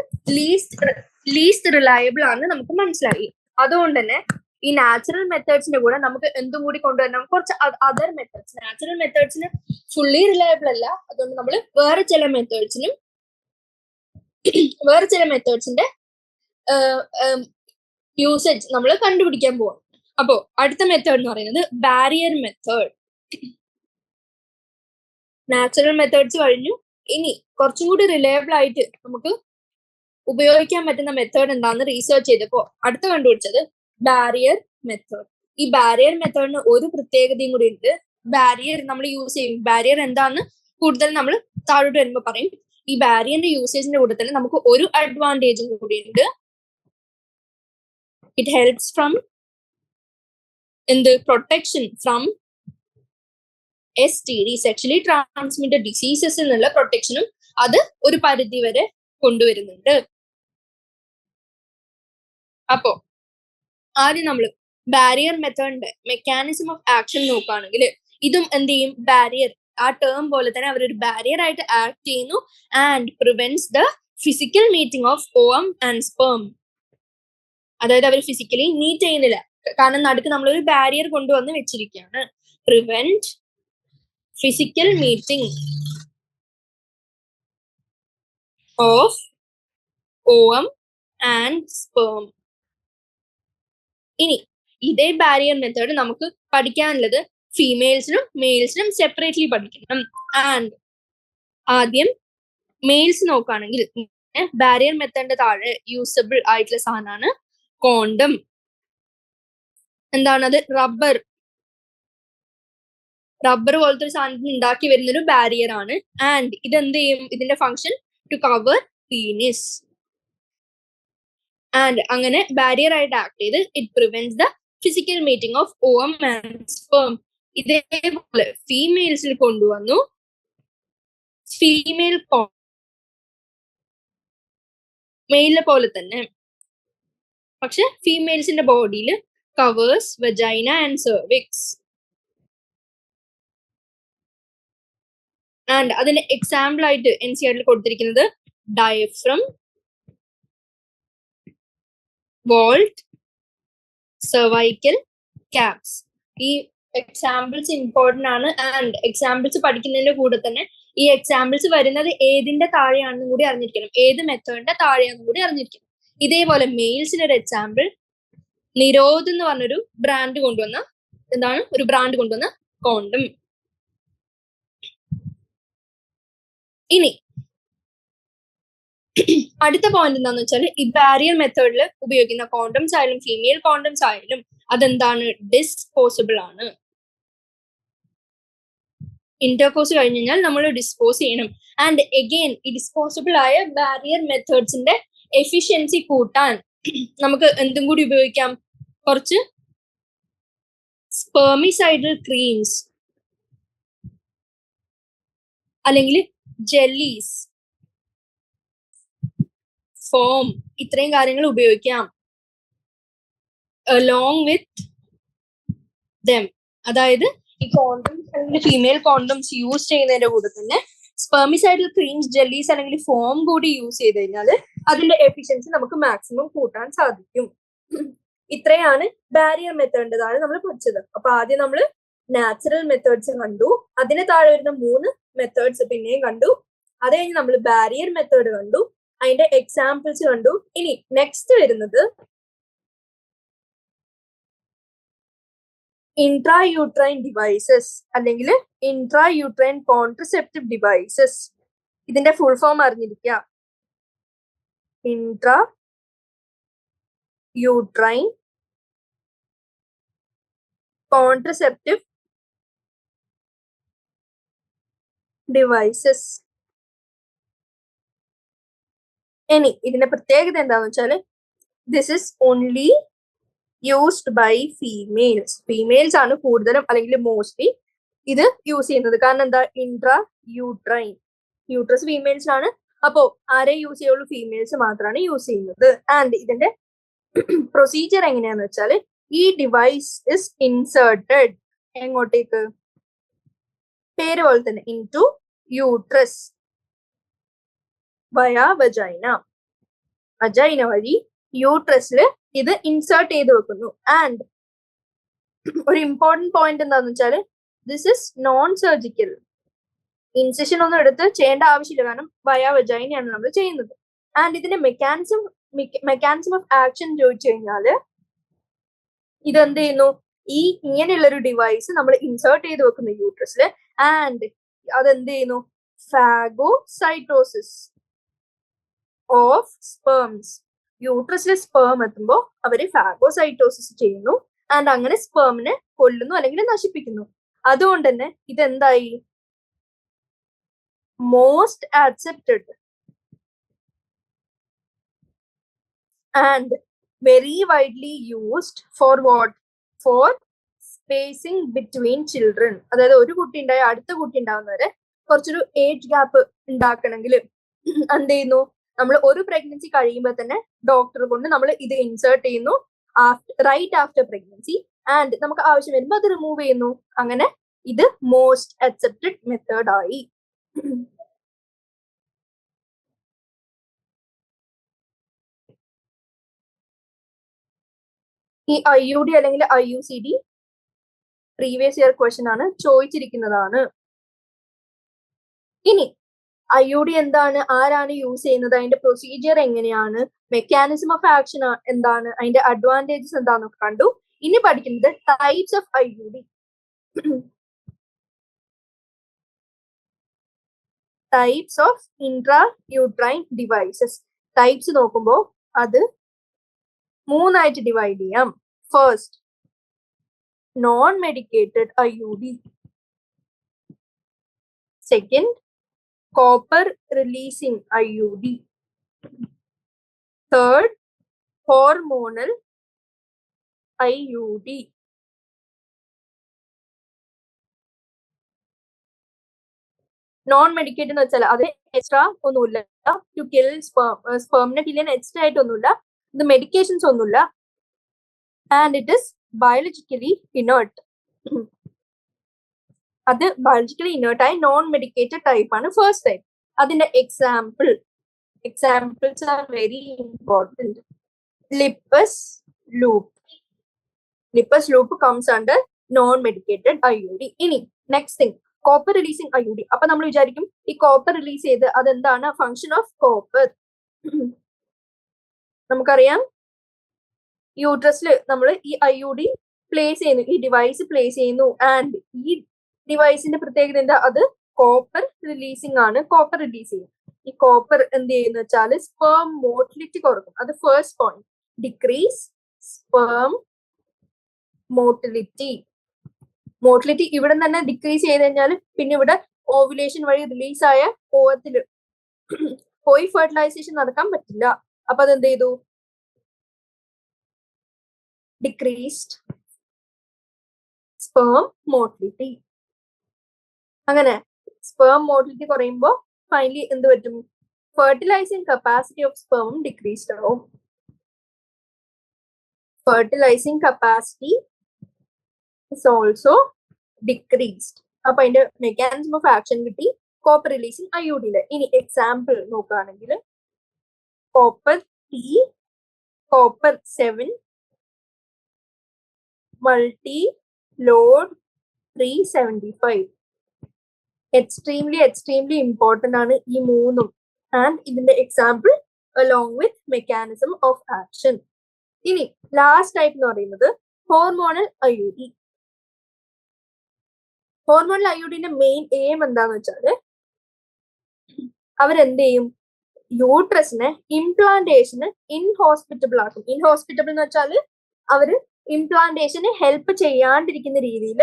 ലീസ്റ്റ് റിലയബിൾ ആണ് നമുക്ക് മനസ്സിലായി. അതുകൊണ്ട് തന്നെ ഈ നാച്ചുറൽ മെത്തേഡ്സിന്റെ കൂടെ നമുക്ക് എന്തും കൂടി കൊണ്ടുവരണം, കുറച്ച് അതർ മെത്തേഡ്സ്. നാച്ചുറൽ മെത്തേഡ്സിന് ഫുള്ളി റിലയബിൾ അല്ല, അതുകൊണ്ട് നമ്മൾ വേറെ ചില മെത്തേഡ്സിന്റെ യൂസേജ് നമ്മൾ കണ്ടുപിടിക്കാൻ പോവാം. അപ്പോ അടുത്ത മെത്തേഡ് എന്ന് പറയുന്നത് ബാരിയർ മെത്തേഡ്. നാച്ചുറൽ മെത്തേഡ്സ് കഴിഞ്ഞു. ഇനി കുറച്ചും കൂടി റിലയബിൾ ആയിട്ട് നമുക്ക് ഉപയോഗിക്കാൻ പറ്റുന്ന മെത്തേഡ് എന്താണെന്ന് റീസെർച്ച് ചെയ്തപ്പോൾ അടുത്ത കണ്ടുപിടിച്ചത് ബാരിയർ മെത്തേഡ്. ഈ ബാരിയർ മെത്തേഡിന് ഒരു പ്രത്യേകതയും കൂടി ഉണ്ട്. ബാരിയർ നമ്മൾ യൂസ് ചെയ്യും, ബാരിയർ എന്താന്ന് കൂടുതൽ നമ്മൾ താഴോട്ട് വരുമ്പോൾ പറയും. ഈ ബാരിയറിന്റെ യൂസേജിന്റെ കൂടെ തന്നെ നമുക്ക് ഒരു അഡ്വാൻറ്റേജും കൂടി ഉണ്ട്. It helps from protection from STD, sexually transmitted diseases എന്നുള്ള പ്രൊട്ടക്ഷനും അത് ഒരു പരിധി വരെ കൊണ്ടുവരുന്നുണ്ട്. അപ്പോ ആദ്യം നമ്മൾ ബാരിയർ മെത്തേഡിന്റെ മെക്കാനിസം ഓഫ് ആക്ഷൻ നോക്കുകയാണെങ്കിൽ ഇതും എന്ത് ചെയ്യും, ബാരിയർ ആ ടേം പോലെ തന്നെ അവരൊരു ബാരിയർ ആയിട്ട് ആക്ട് ചെയ്യുന്നു. And prevents the physical meeting of ovum and sperm. അതായത് അവർ ഫിസിക്കലി മീറ്റ് ചെയ്യുന്നില്ല, കാരണം നടുക്ക് നമ്മളൊരു ബാരിയർ കൊണ്ടുവന്ന് വെച്ചിരിക്കുകയാണ്. Prevent physical meeting of ovum and sperm. ഇനി ഇതേ ബാരിയർ മെത്തേഡ് നമുക്ക് പഠിക്കാനുള്ളത് ഫീമെയിൽസിനും മെയിൽസിനും സെപ്പറേറ്റ്ലി പഠിക്കണം. ആൻഡ് ആദ്യം മെയിൽസ് നോക്കുകയാണെങ്കിൽ ബാരിയർ മെത്തേഡിന്റെ താഴെ യൂസബിൾ ആയിട്ടുള്ള സാധനമാണ് കോണ്ടം. എന്താണത്, റബ്ബർ പോലത്തെ ഒരു സാധനത്തിന് ഉണ്ടാക്കി വരുന്നൊരു ബാരിയർ ആണ്. ആൻഡ് ഇത് എന്ത് ചെയ്യും, ഇതിന്റെ function to cover penis. And അങ്ങനെ ബാരിയർ ആയിട്ട് ആക്ട് ചെയ്ത് it prevents the physical meeting of ovum and sperm. ഇതേപോലെ ഫീമെയിൽസിൽ കൊണ്ടുവന്നു. ഫീമെയിൽ മെയിലിനെ പോലെ തന്നെ, പക്ഷെ ഫീമെയിൽസിന്റെ ബോഡിയിൽ covers vagina and cervix. And അതിന് എക്സാമ്പിൾ ആയിട്ട് NCERT കൊടുത്തിരിക്കുന്നത് ഡയഫ്രം, വോൾട്ട്, സെർവൈക്കൽ ക്യാപ്സ്. ഈ എക്സാമ്പിൾസ് ഇമ്പോർട്ടന്റ് ആണ്. ആൻഡ് എക്സാമ്പിൾസ് പഠിക്കുന്നതിന്റെ കൂടെ തന്നെ ഈ എക്സാമ്പിൾസ് വരുന്നത് ഏതിന്റെ താഴെയാണെന്നും കൂടി അറിഞ്ഞിരിക്കണം, ഏത് മെത്തേഡിന്റെ താഴെയാണെന്നും കൂടി അറിഞ്ഞിരിക്കണം. ഇതേപോലെ മെയിൽസിന് ഒരു എക്സാമ്പിൾ നിരോധ് എന്ന് പറഞ്ഞൊരു ബ്രാൻഡ് കൊണ്ടുവന്ന കോണ്ടം. ഇനി അടുത്ത പോയിന്റ് എന്താന്ന് വെച്ചാൽ ഈ ബാരിയർ മെത്തേഡിൽ ഉപയോഗിക്കുന്ന കോണ്ടംസ് ആയാലും ഫീമെയിൽ കോണ്ടംസ് ആയാലും അതെന്താണ്, ഡിസ്പോസിബിൾ ആണ്. ഇന്റർകോഴ്സ് കഴിഞ്ഞ് കഴിഞ്ഞാൽ നമ്മൾ ഡിസ്പോസ് ചെയ്യണം. ആൻഡ് എഗെയിൻ ഈ ഡിസ്പോസിബിൾ ആയ ബാരിയർ മെത്തേഡ്സിന്റെ എഫിഷ്യൻസി കൂട്ടാൻ നമുക്ക് എന്തും കൂടി ഉപയോഗിക്കാം, കുറച്ച് സ്പെർമിസൈഡൽ ക്രീംസ് അല്ലെങ്കിൽ ജെല്ലീസ്, ഫോം, ഇത്രയും കാര്യങ്ങൾ ഉപയോഗിക്കാം അലോങ് വിത്ത് ദം. അതായത് ഈ കോണ്ടംസ് അല്ലെങ്കിൽ ഫീമെയിൽ കോണ്ടംസ് യൂസ് ചെയ്യുന്നതിന്റെ കൂടെ തന്നെ സ്പെർമിസൈഡൽ ക്രീംസ്, ജെല്ലീസ് അല്ലെങ്കിൽ ഫോം കൂടി യൂസ് ചെയ്ത് കഴിഞ്ഞാൽ അതിന്റെ എഫിഷ്യൻസി നമുക്ക് മാക്സിമം കൂട്ടാൻ സാധിക്കും. ഇത്രയാണ് ബാരിയർ മെത്തേഡിന്റെ താഴെ നമ്മൾ പഠിച്ചത്. അപ്പൊ ആദ്യം നമ്മൾ നാച്ചുറൽ മെത്തേഡ്സ് കണ്ടു, അതിന് താഴെ വരുന്ന 3 മെത്തേഡ്സ് പിന്നെയും കണ്ടു. അത് കഴിഞ്ഞ് നമ്മൾ ബാരിയർ മെത്തേഡ് കണ്ടു, അതിന്റെ എക്സാമ്പിൾസ് കണ്ടു. ഇനി നെക്സ്റ്റ് വരുന്നത് ഇൻട്രായൂട്രൈൻ ഡിവൈസസ് അല്ലെങ്കിൽ ഇൻട്രായൂട്രൈൻ കോൺട്രസെപ്റ്റീവ് ഡിവൈസസ്. ഇതിന്റെ ഫുൾ ഫോം അറിഞ്ഞിരിക്കുക. Intrauterine contraceptive devices. ഇനി ഇതിന്റെ പ്രത്യേകത എന്താണെന്ന് വെച്ചാൽ this is only used by females. Females ആണ് കൂടുതലും അല്ലെങ്കിൽ മോസ്റ്റ്ലി ഇത് യൂസ് ചെയ്യുന്നത്. കാരണം എന്താ, ഇൻട്രാ യൂട്രൈൻ, യൂട്രസ് ഫീമെയിൽസിനാണ്. അപ്പോ ആരെ യൂസ് ചെയ്യുള്ളൂ, ഫീമെയിൽസ് മാത്രമാണ് യൂസ് ചെയ്യുന്നത്. ആൻഡ് ഇതിന്റെ പ്രൊസീജിയർ എങ്ങനെയാന്ന് വെച്ചാൽ ഈ ഡിവൈസ് ഇസ് ഇൻസേർട്ടഡ് എങ്ങോട്ടേക്ക്, പേര് പോലെ തന്നെ ഇൻടു യൂട്രസ് വയ വജൈന. വജൈന വഴി യൂട്രസിൽ ഇത് ഇൻസേർട്ട് ചെയ്ത് വെക്കുന്നു. ആൻഡ് ഒരു ഇമ്പോർട്ടന്റ് പോയിന്റ് എന്താന്ന് വെച്ചാല് this is known surgical. Incision ഒന്നും എടുത്ത് ചെയ്യേണ്ട ആവശ്യമില്ല, കാരണം വയ വജൈനയാണ് നമ്മൾ ചെയ്യുന്നത്. ആൻഡ് ഇതിന്റെ മെക്കാനിസം ഓഫ് ആക്ഷൻ ചോദിച്ചു കഴിഞ്ഞാല് ഇതെന്ത് ചെയ്യുന്നു, ഈ ഇങ്ങനെയുള്ളൊരു ഡിവൈസ് നമ്മൾ ഇൻസേർട്ട് ചെയ്ത് വെക്കുന്നു യൂട്രസിൽ. ആൻഡ് അതെന്ത് ചെയ്യുന്നു, ഫാഗോസൈറ്റോസിസ് ഓഫ് സ്പേംസ്. യൂട്രസിലെ സ്പേം എത്തുമ്പോൾ അവര് ഫാഗോസൈറ്റോസിസ് ചെയ്യുന്നു. ആൻഡ് അങ്ങനെ സ്പേമിനെ കൊല്ലുന്നു അല്ലെങ്കിൽ നശിപ്പിക്കുന്നു. അതുകൊണ്ട് തന്നെ ഇതെന്തായി, most accepted and very widely used for what, for spacing between children. അതായത് ഒരു കുട്ടി ഉണ്ടായ അടുത്ത കുട്ടി ഉണ്ടാവുന്നവരെ കുറച്ചൊരു ഏജ് ഗ്യാപ്പ് ഉണ്ടാക്കണമെങ്കിൽ എന്ത് ചെയ്യുന്നു, നമ്മൾ ഒരു പ്രഗ്നൻസി കഴിയുമ്പോൾ തന്നെ ഡോക്ടർ കൊണ്ട് നമ്മൾ ഇത് ഇൻസേർട്ട് ചെയ്യുന്നു റൈറ്റ് ആഫ്റ്റർ പ്രഗ്നൻസി. ആൻഡ് നമുക്ക് ആവശ്യം വരുമ്പോൾ അത് റിമൂവ് ചെയ്യുന്നു. അങ്ങനെ ഇത് മോസ്റ്റ് അക്സെപ്റ്റഡ് മെത്തേഡ് ആയി. ഈ IUD അല്ലെങ്കിൽ IUCD പ്രീവിയസ് ഇയർ ക്വസ്റ്റ്യൻ ആണ്, ചോദിച്ചിരിക്കുന്നതാണ്. ഇനി IUD എന്താണ്, ആരാണ് യൂസ് ചെയ്യുന്നത്, അതിന്റെ പ്രൊസീജിയർ എങ്ങനെയാണ്, മെക്കാനിസം ഓഫ് ആക്ഷൻ എന്താണ്, അതിന്റെ അഡ്വാൻറ്റേജസ് എന്താണെന്നൊക്കെ കണ്ടു. ഇനി പഠിക്കുന്നത് types of IUD. Types of intra uterine devices. Types നോക്കുമ്പോൾ അത് 3 ആയിട്ട് ഡിവൈഡ് ചെയ്യാം. First, non medicated IUD. Second, copper releasing IUD. Third, hormonal IUD. Non medicated എന്ന് വെച്ചാൽ അത് എക്സ്ട്രാ ഒന്നുമില്ല, ടു കിൽ സ്പേമിനെ കിൽ ചെയ്യാൻ എക്സ്ട്രാ ആയിട്ടൊന്നുമില്ല, ഇത് മെഡിക്കേഷൻസ് ഒന്നുമില്ല. And it is biologically inert. അത് ബയോളജിക്കലി ഇനേർട്ട് ആയി നോൺ മെഡിക്കേറ്റഡ് ടൈപ്പ് ആണ് ഫസ്റ്റ് ടൈപ്പ്. അതിന്റെ examples are very important. Lippes loop. Lippes loop comes under non medicated IUD. ഇനി next thing, copper releasing IUD. അപ്പൊ നമ്മൾ വിചാരിക്കും ഈ കോപ്പർ റിലീസ് ചെയ്ത് അതെന്താണ് ഫങ്ഷൻ ഓഫ് കോപ്പർ. നമുക്കറിയാം യൂട്രസിൽ നമ്മൾ ഈ IUD പ്ലേസ് ചെയ്യുന്നു, ഈ ഡിവൈസ് പ്ലേസ് ചെയ്യുന്നു. ആൻഡ് ഈ ഡിവൈസിന്റെ പ്രത്യേകത എന്താ? അത് കോപ്പർ റിലീസിങ് ആണ്. കോപ്പർ റിലീസ് ചെയ്യും. ഈ കോപ്പർ എന്ത് ചെയ്യുന്ന വെച്ചാൽ സ്പേം മോട്ടിലിറ്റി കുറക്കും. അത് first point. Decrease sperm motility. Motility ഇവിടെ തന്നെ ഡിക്രീസ് ചെയ്ത് കഴിഞ്ഞാൽ പിന്നെ ഇവിടെ ഓവുലേഷൻ വഴി റിലീസായ ഓവത്തില് പോയി ഫെർട്ടിലൈസേഷൻ നടക്കാൻ പറ്റില്ല. അപ്പൊ അതെന്ത് ചെയ്തു? Decreased sperm motility. അങ്ങനെ സ്പേം മോട്ടിലിറ്റി കുറയുമ്പോൾ ഫൈനലി എന്ത് പറ്റും? Fertilising capacity of sperm decreased ആവും. Fertilising capacity is also decreased. അപ്പൊ അതിന്റെ മെക്കാനിസം ഓഫ് ആക്ഷൻ കിട്ടി കോപ്പർ റിലീസിങ് IUD. ഇനി എക്സാമ്പിൾ നോക്കുകയാണെങ്കിൽ copper 3, copper 7, multi load 375. Extremely important ആണ് ഈ മൂന്നും. ആൻഡ് ഇതിന്റെ example along with mechanism of action. ഇനി ലാസ്റ്റ് ടൈപ്പ് എന്ന് പറയുന്നത് ഹോർമോണൽ IUD. ഹോർമോണൽ IUDന്റെ മെയിൻ എയിം എന്താന്ന് വെച്ചാല് അവരെന്ത് ചെയ്യും? യൂട്രസിനെ ഇംപ്ലാന്റേഷന് ഇൻഹോസ്പിറ്റബിൾ ആക്കും. ഇൻഹോസ്പിറ്റബിൾ എന്ന് വെച്ചാൽ അവര് ഇംപ്ലാന്റേഷന് ഹെൽപ്പ് ചെയ്യാണ്ടിരിക്കുന്ന രീതിയിൽ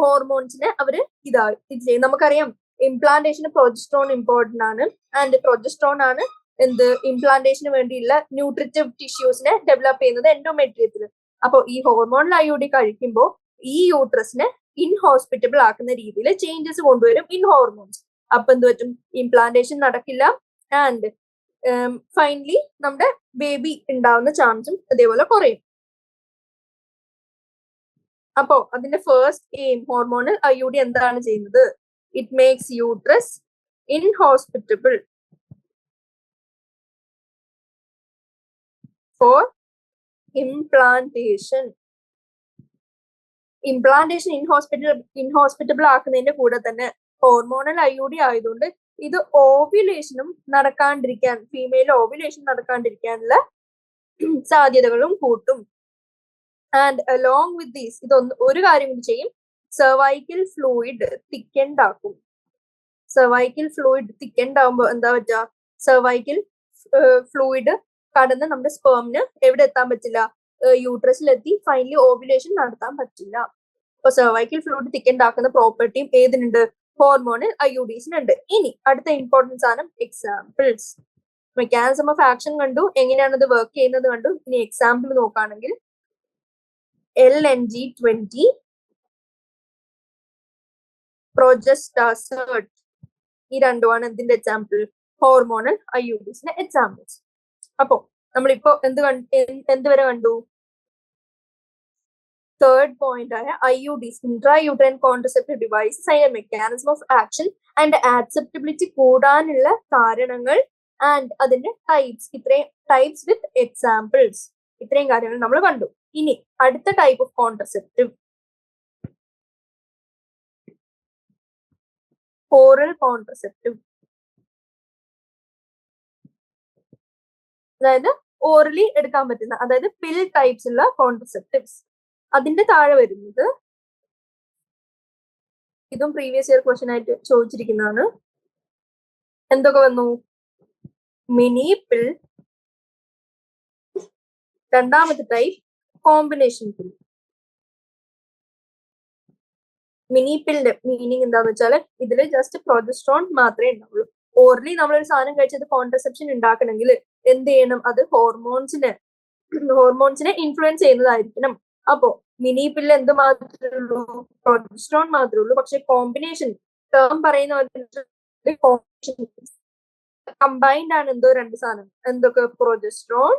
ഹോർമോൺസിനെ അവര് ഇത് ചെയ്യും. നമുക്കറിയാം ഇംപ്ലാന്റേഷന് പ്രൊജസ്ട്രോൺ ഇമ്പോർട്ടന്റ് ആണ്. ആൻഡ് പ്രൊജസ്ട്രോൺ ആണ് എന്ത് ഇംപ്ലാന്റേഷന് വേണ്ടിയുള്ള ന്യൂട്രിറ്റീവ് ടിഷ്യൂസിനെ ഡെവലപ്പ് ചെയ്യുന്നത് എൻഡോമെട്രിയത്തിൽ. അപ്പോൾ ഈ ഹോർമോണൽ IUD കഴിക്കുമ്പോൾ ഈ യൂട്രസിനെ ഇൻഹോസ്പിറ്റബിൾ ആക്കുന്ന രീതിയിൽ ചേഞ്ചസ് കൊണ്ടുവരും ഇൻ ഹോർമോൺസ്. അപ്പൊ എന്ത് പറ്റും? ഇംപ്ലാന്റേഷൻ നടക്കില്ല. ആൻഡ് ഫൈനലി നമ്മുടെ ബേബി ഉണ്ടാവുന്ന ചാൻസും അതേപോലെ കുറയും. അപ്പോ അതിന്റെ ഫസ്റ്റ് എയിം ഹോർമോണൽ IUD എന്താണ് ചെയ്യുന്നത്? It makes uterus inhospitable for implantation. Implantation inhospitable ആക്കുന്നതിന്റെ കൂടെ തന്നെ ഹോർമോണൽ IUD ആയതുകൊണ്ട് ഇത് ഓവുലേഷനും നടക്കാണ്ടിരിക്കാൻ, ഫീമെയിൽ ഓവുലേഷൻ നടക്കാണ്ടിരിക്കാനുള്ള സാധ്യതകളും കൂട്ടും. ആൻഡ് അലോങ് വിത്ത് ദീസ് ഇതൊന്ന് ഒരു കാര്യം കൂടി ചെയ്യും, സെർവൈക്കൽ ഫ്ലൂയിഡ് തിക്കൻഡ് ആക്കും. സെർവൈക്കൽ ഫ്ലൂയിഡ് തിക്കൻഡ് ആകുമ്പോൾ എന്താ പറ്റുക? സെർവൈക്കൽ ഫ്ലൂയിഡ് കടന്ന് നമ്മുടെ സ്പേമിന് എവിടെ എത്താൻ പറ്റില്ല? യൂട്രസിലെത്തി ഫൈനലി ഓവുലേഷൻ നടത്താൻ പറ്റില്ല. അപ്പൊ സെർവൈക്കൽ ഫ്ലൂയിഡ് തിക്കൻഡ് ആക്കുന്ന പ്രോപ്പർട്ടിയും ഏതിനുണ്ട്? ഹോർമോണൽ IUDസിനുണ്ട്. ഇനി അടുത്ത ഇമ്പോർട്ടൻസ് ആണ് എക്സാമ്പിൾസ്. മെക്കാനിസം ഓഫ് ആക്ഷൻ കണ്ടു, എങ്ങനെയാണ് ഇത് വർക്ക് ചെയ്യുന്നത് കണ്ടു. ഇനി എക്സാമ്പിൾ നോക്കുകയാണെങ്കിൽ LNG-20, പ്രൊജസ്റ്റാസേർട്ട്. ഈ രണ്ടുമാണ് എന്തിന്റെ എക്സാമ്പിൾ? Hormonal IUDസിന്റെ examples. അപ്പോ നമ്മളിപ്പോ എന്തുവരെ കണ്ടു? തേർഡ് പോയിന്റ് ആയ IUDs, ഇൻട്രായൂട്രൈൻ കോൺട്രസെപ്റ്റീവ് ഡിവൈസസ്, അതിന്റെ mechanism of action and acceptability കൂടാനുള്ള കാരണങ്ങൾ ആൻഡ് അതിന്റെ ടൈപ്സ്. ഇത്രയും ടൈപ്സ് വിത്ത് എക്സാമ്പിൾസ്. ഇത്രയും കാര്യങ്ങൾ നമ്മൾ കണ്ടു. ഇനി അടുത്ത type of contraceptive oral contraceptive. അതായത് ഓറലി എടുക്കാൻ പറ്റുന്ന, അതായത് പിൽ ടൈപ്സ് ഉള്ള കോൺട്രസെപ്റ്റീവ്സ്. അതിന്റെ താഴെ വരുന്നത് ഇതും പ്രീവിയസ് ഇയർ ക്വസ്റ്റ്യൻ ആയിട്ട് ചോദിച്ചിരിക്കുന്നതാണ്. എന്തൊക്കെ വന്നു? മിനി പിൽ, രണ്ടാമത്തെ ടൈപ്പ് കോമ്പിനേഷൻ പിൽ. മിനി പില്ലിന്റെ മീനിങ് എന്താന്ന് വെച്ചാൽ ഇതിൽ ജസ്റ്റ് പ്രൊജസ്ട്രോൺ മാത്രമേ ഉണ്ടാവുള്ളൂ. ഓർലി നമ്മളൊരു സാധനം കഴിച്ചത് കോൺട്രസെപ്ഷൻ ഉണ്ടാക്കണമെങ്കിൽ എന്ത് ചെയ്യണം? അത് ഹോർമോൺസിനെ ഇൻഫ്ലുവൻസ് ചെയ്യുന്നതായിരിക്കണം. അപ്പോ മിനി പില്ല് എന്ത് മാത്രമേ ഉള്ളൂ? പ്രൊജസ്ട്രോൺ മാത്രമേ ഉള്ളൂ. പക്ഷെ കോമ്പിനേഷൻ ടേം പറയുന്ന കമ്പൈൻഡ് ആണ് എന്തോ രണ്ട് സാധനം. എന്തൊക്കെ? Progesterone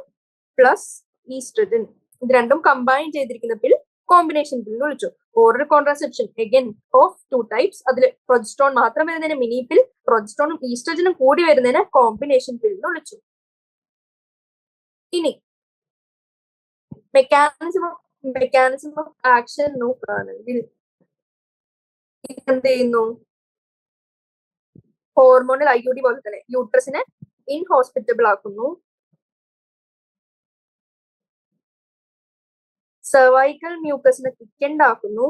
plus oestrogen. ഇത് രണ്ടും കമ്പൈൻ ചെയ്തിരിക്കുന്ന പിൽ കോമ്പിനേഷൻ പിൽ എന്ന് വിളിച്ചു. Oral contraception again of 2 types. അതിൽ പ്രൊജസ്ട്രോൺ മാത്രം വരുന്നതിന് മിനി പിൽ, പ്രൊജസ്ട്രോണും ഈസ്ട്രജനും കൂടി വരുന്നതിന് കോമ്പിനേഷൻ പിൽ എന്ന് വിളിച്ചു. ഇനി mechanism of mechanism of action നോക്കുകയാണെങ്കിൽ എന്ത് ചെയ്യുന്നു? ഹോർമോണൽ IUD പോലെ തന്നെ യൂട്രസിനെ ഇൻഹോസ്പിറ്റബിൾ ആക്കുന്നു, സെർവൈക്കൽ മ്യൂക്കസിനെ തിക്കൻഡ് ആക്കുന്നു,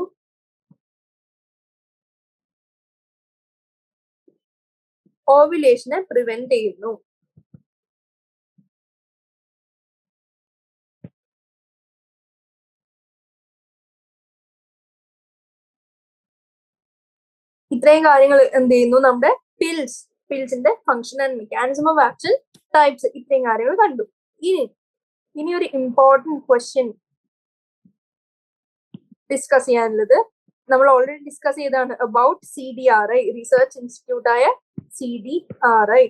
ഓവുലേഷനെ പ്രിവെന്റ് ചെയ്യുന്നു. ഇത്രയും കാര്യങ്ങൾ എന്ത് ചെയ്യുന്നു? നമ്മുടെ പിൽസിന്റെ function and mechanism of action, types, ഇത്രയും കാര്യങ്ങൾ കണ്ടു. ഇനി ഒരു ഇമ്പോർട്ടന്റ് ക്വസ്റ്റ്യൻ ഡിസ്കസ് ചെയ്യാനുള്ളത് നമ്മൾ ഓൾറെഡി ഡിസ്കസ് ചെയ്താണ് അബൌട്ട് CDRI, റിസർച്ച് ഇൻസ്റ്റിറ്റ്യൂട്ട് ആയ CDRI,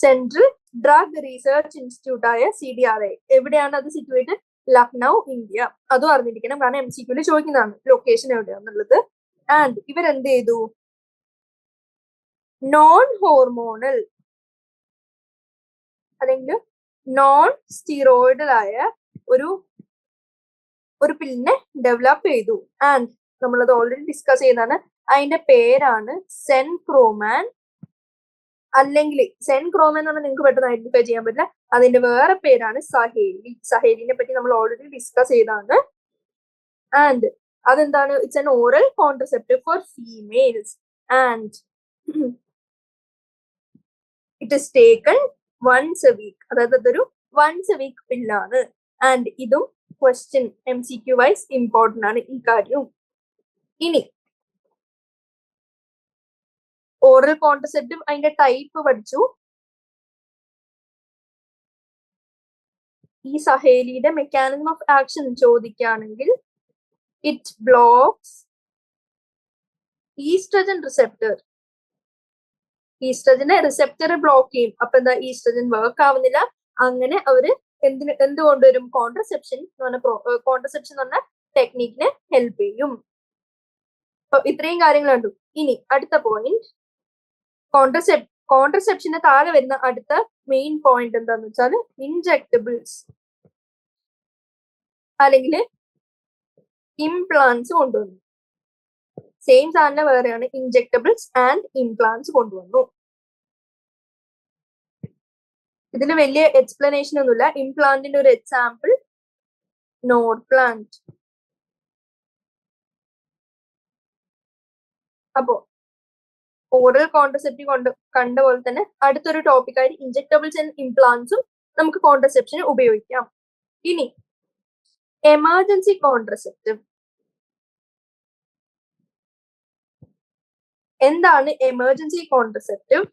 central drug research institute ആയ CDRI. എവിടെയാണ് അത് സിറ്റുവേറ്റഡ്? ലക്നൗ, ഇന്ത്യ. അതും അറിഞ്ഞിരിക്കണം, കാരണം MCQ ചോദിക്കുന്നതാണ് ലൊക്കേഷൻ എവിടെയാണെന്നുള്ളത്. ആൻഡ് ഇവരെന്ത് ചെയ്തു? നോൺ ഹോർമോണൽ അല്ലെങ്കിൽ നോൺ സ്റ്റീറോയിഡൽ ആയ ഒരു പില്ലിനെ ഡെവലപ്പ് ചെയ്തു. ആൻഡ് നമ്മളത് ഓൾറെഡി ഡിസ്കസ് ചെയ്തതാണ്. അതിന്റെ പേരാണ് സെൻക്രോമാൻ. അല്ലെങ്കിൽ സെൻക്രോമാൻ എന്ന് പറഞ്ഞാൽ നിങ്ങൾക്ക് പെട്ടെന്ന് ഐഡന്റിഫൈ ചെയ്യാൻ പറ്റില്ല. അതിന്റെ വേറെ പേരാണ് സഹേലി. സഹേലിനെ പറ്റി നമ്മൾ ഓൾറെഡി ഡിസ്കസ് ചെയ്താണ്. ആൻഡ് അതെന്താണ്? It's an oral contraceptive for females and it is taken once a week. അതായത് അതൊരു വൺസ് എ വീക്ക് പില്ലാണ്. ആൻഡ് ഇതും ക്വസ്റ്റ്യൻ MCQ വൈസ് ഇമ്പോർട്ടന്റ് ആണ് ഈ കാര്യവും. ഇനി ഓറൽ കോൺട്രസെപ്റ്റീവ് അതിന്റെ ടൈപ്പ് പഠിച്ചു. ഈ സഹേലിയുടെ മെക്കാനിസം ഓഫ് ആക്ഷൻ ചോദിക്കുകയാണെങ്കിൽ ഇറ്റ് ബ്ലോക്സ് ഈസ്ട്രജൻ റിസെപ്റ്റർ. ഈസ്ട്രജനെ റിസെപ്റ്റർ ബ്ലോക്ക് ചെയ്യും. അപ്പൊ എന്താ? ഈസ്ട്രജൻ വർക്ക് ആവുന്നില്ല. അങ്ങനെ അവര് എന്ത് കൊണ്ടുവരും? കോൺട്രസെപ്ഷൻ എന്ന് പറഞ്ഞ ടെക്നിക്കിനെ ഹെൽപ്പ് ചെയ്യും. അപ്പൊ ഇത്രയും കാര്യങ്ങൾ കണ്ടു. ഇനി അടുത്ത പോയിന്റ്, കോൺട്രസെപ്ഷന് താഴെ വരുന്ന അടുത്ത മെയിൻ പോയിന്റ് എന്താന്ന് വെച്ചാൽ ഇൻജെക്ടബിൾസ് അല്ലെങ്കിൽ ഇംപ്ലാന്റ്സ് കൊണ്ടുവന്നു. സെയിം സാധനം വേറെയാണ്. ഇൻജെക്ടബിൾസ് ആൻഡ് ഇംപ്ലാന്റ്സ് കൊണ്ടുവന്നു. ഇതിന് വലിയ എക്സ്പ്ലനേഷൻ ഒന്നുമില്ല. ഇംപ്ലാന്റിന്റെ ഒരു എക്സാമ്പിൾ നോർപ്ലാന്റ്. അപ്പോ ഓറൽ കോൺട്രസെപ്റ്റീവ് കണ്ട പോലെ തന്നെ അടുത്തൊരു ടോപ്പിക്കായി ഇൻജെക്ടബിൾസ് ആൻഡ് ഇംപ്ലാന്റ്സും നമുക്ക് കോൺട്രസെപ്ഷന് ഉപയോഗിക്കാം. ഇനി എമർജൻസി കോൺട്രസെപ്റ്റീവ്. എന്താണ് എമർജൻസി കോൺട്രസെപ്റ്റീവ്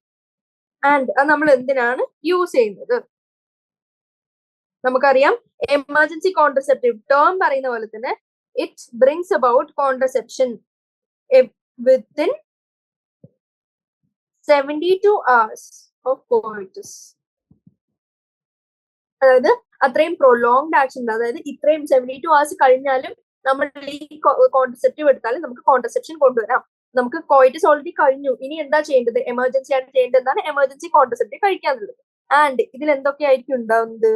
ആൻഡ് അത് നമ്മൾ എന്തിനാണ് യൂസ് ചെയ്യുന്നത്? നമുക്കറിയാം എമർജൻസി കോൺട്രസെപ്റ്റീവ് ടേം പറയുന്ന പോലെ തന്നെ it brings about contraception within 72 hours of coitus. അതായത് അത്രയും പ്രൊലോങ്ഡ് ആക്ഷൻ ഉണ്ട്. അതായത് ഇത്രയും 72 hours കഴിഞ്ഞാലും നമ്മൾ ഈ കോൺട്രസെപ്റ്റീവ് എടുത്താലും നമുക്ക് കോൺട്രസെപ്ഷൻ കൊണ്ടുവരാം. നമുക്ക് കോയിറ്റസ് ഓൾറെഡി കഴിഞ്ഞു. ഇനി എന്താ ചെയ്യേണ്ടത്? എമർജൻസി ആയിട്ട് ചെയ്യേണ്ടതാണ് എമർജൻസി കോൺട്രസെപ്റ്റീവ് കഴിക്കാന്നുള്ളത്. ആൻഡ് ഇതിൽ എന്തൊക്കെയായിരിക്കും ഉണ്ടാവുന്നത്?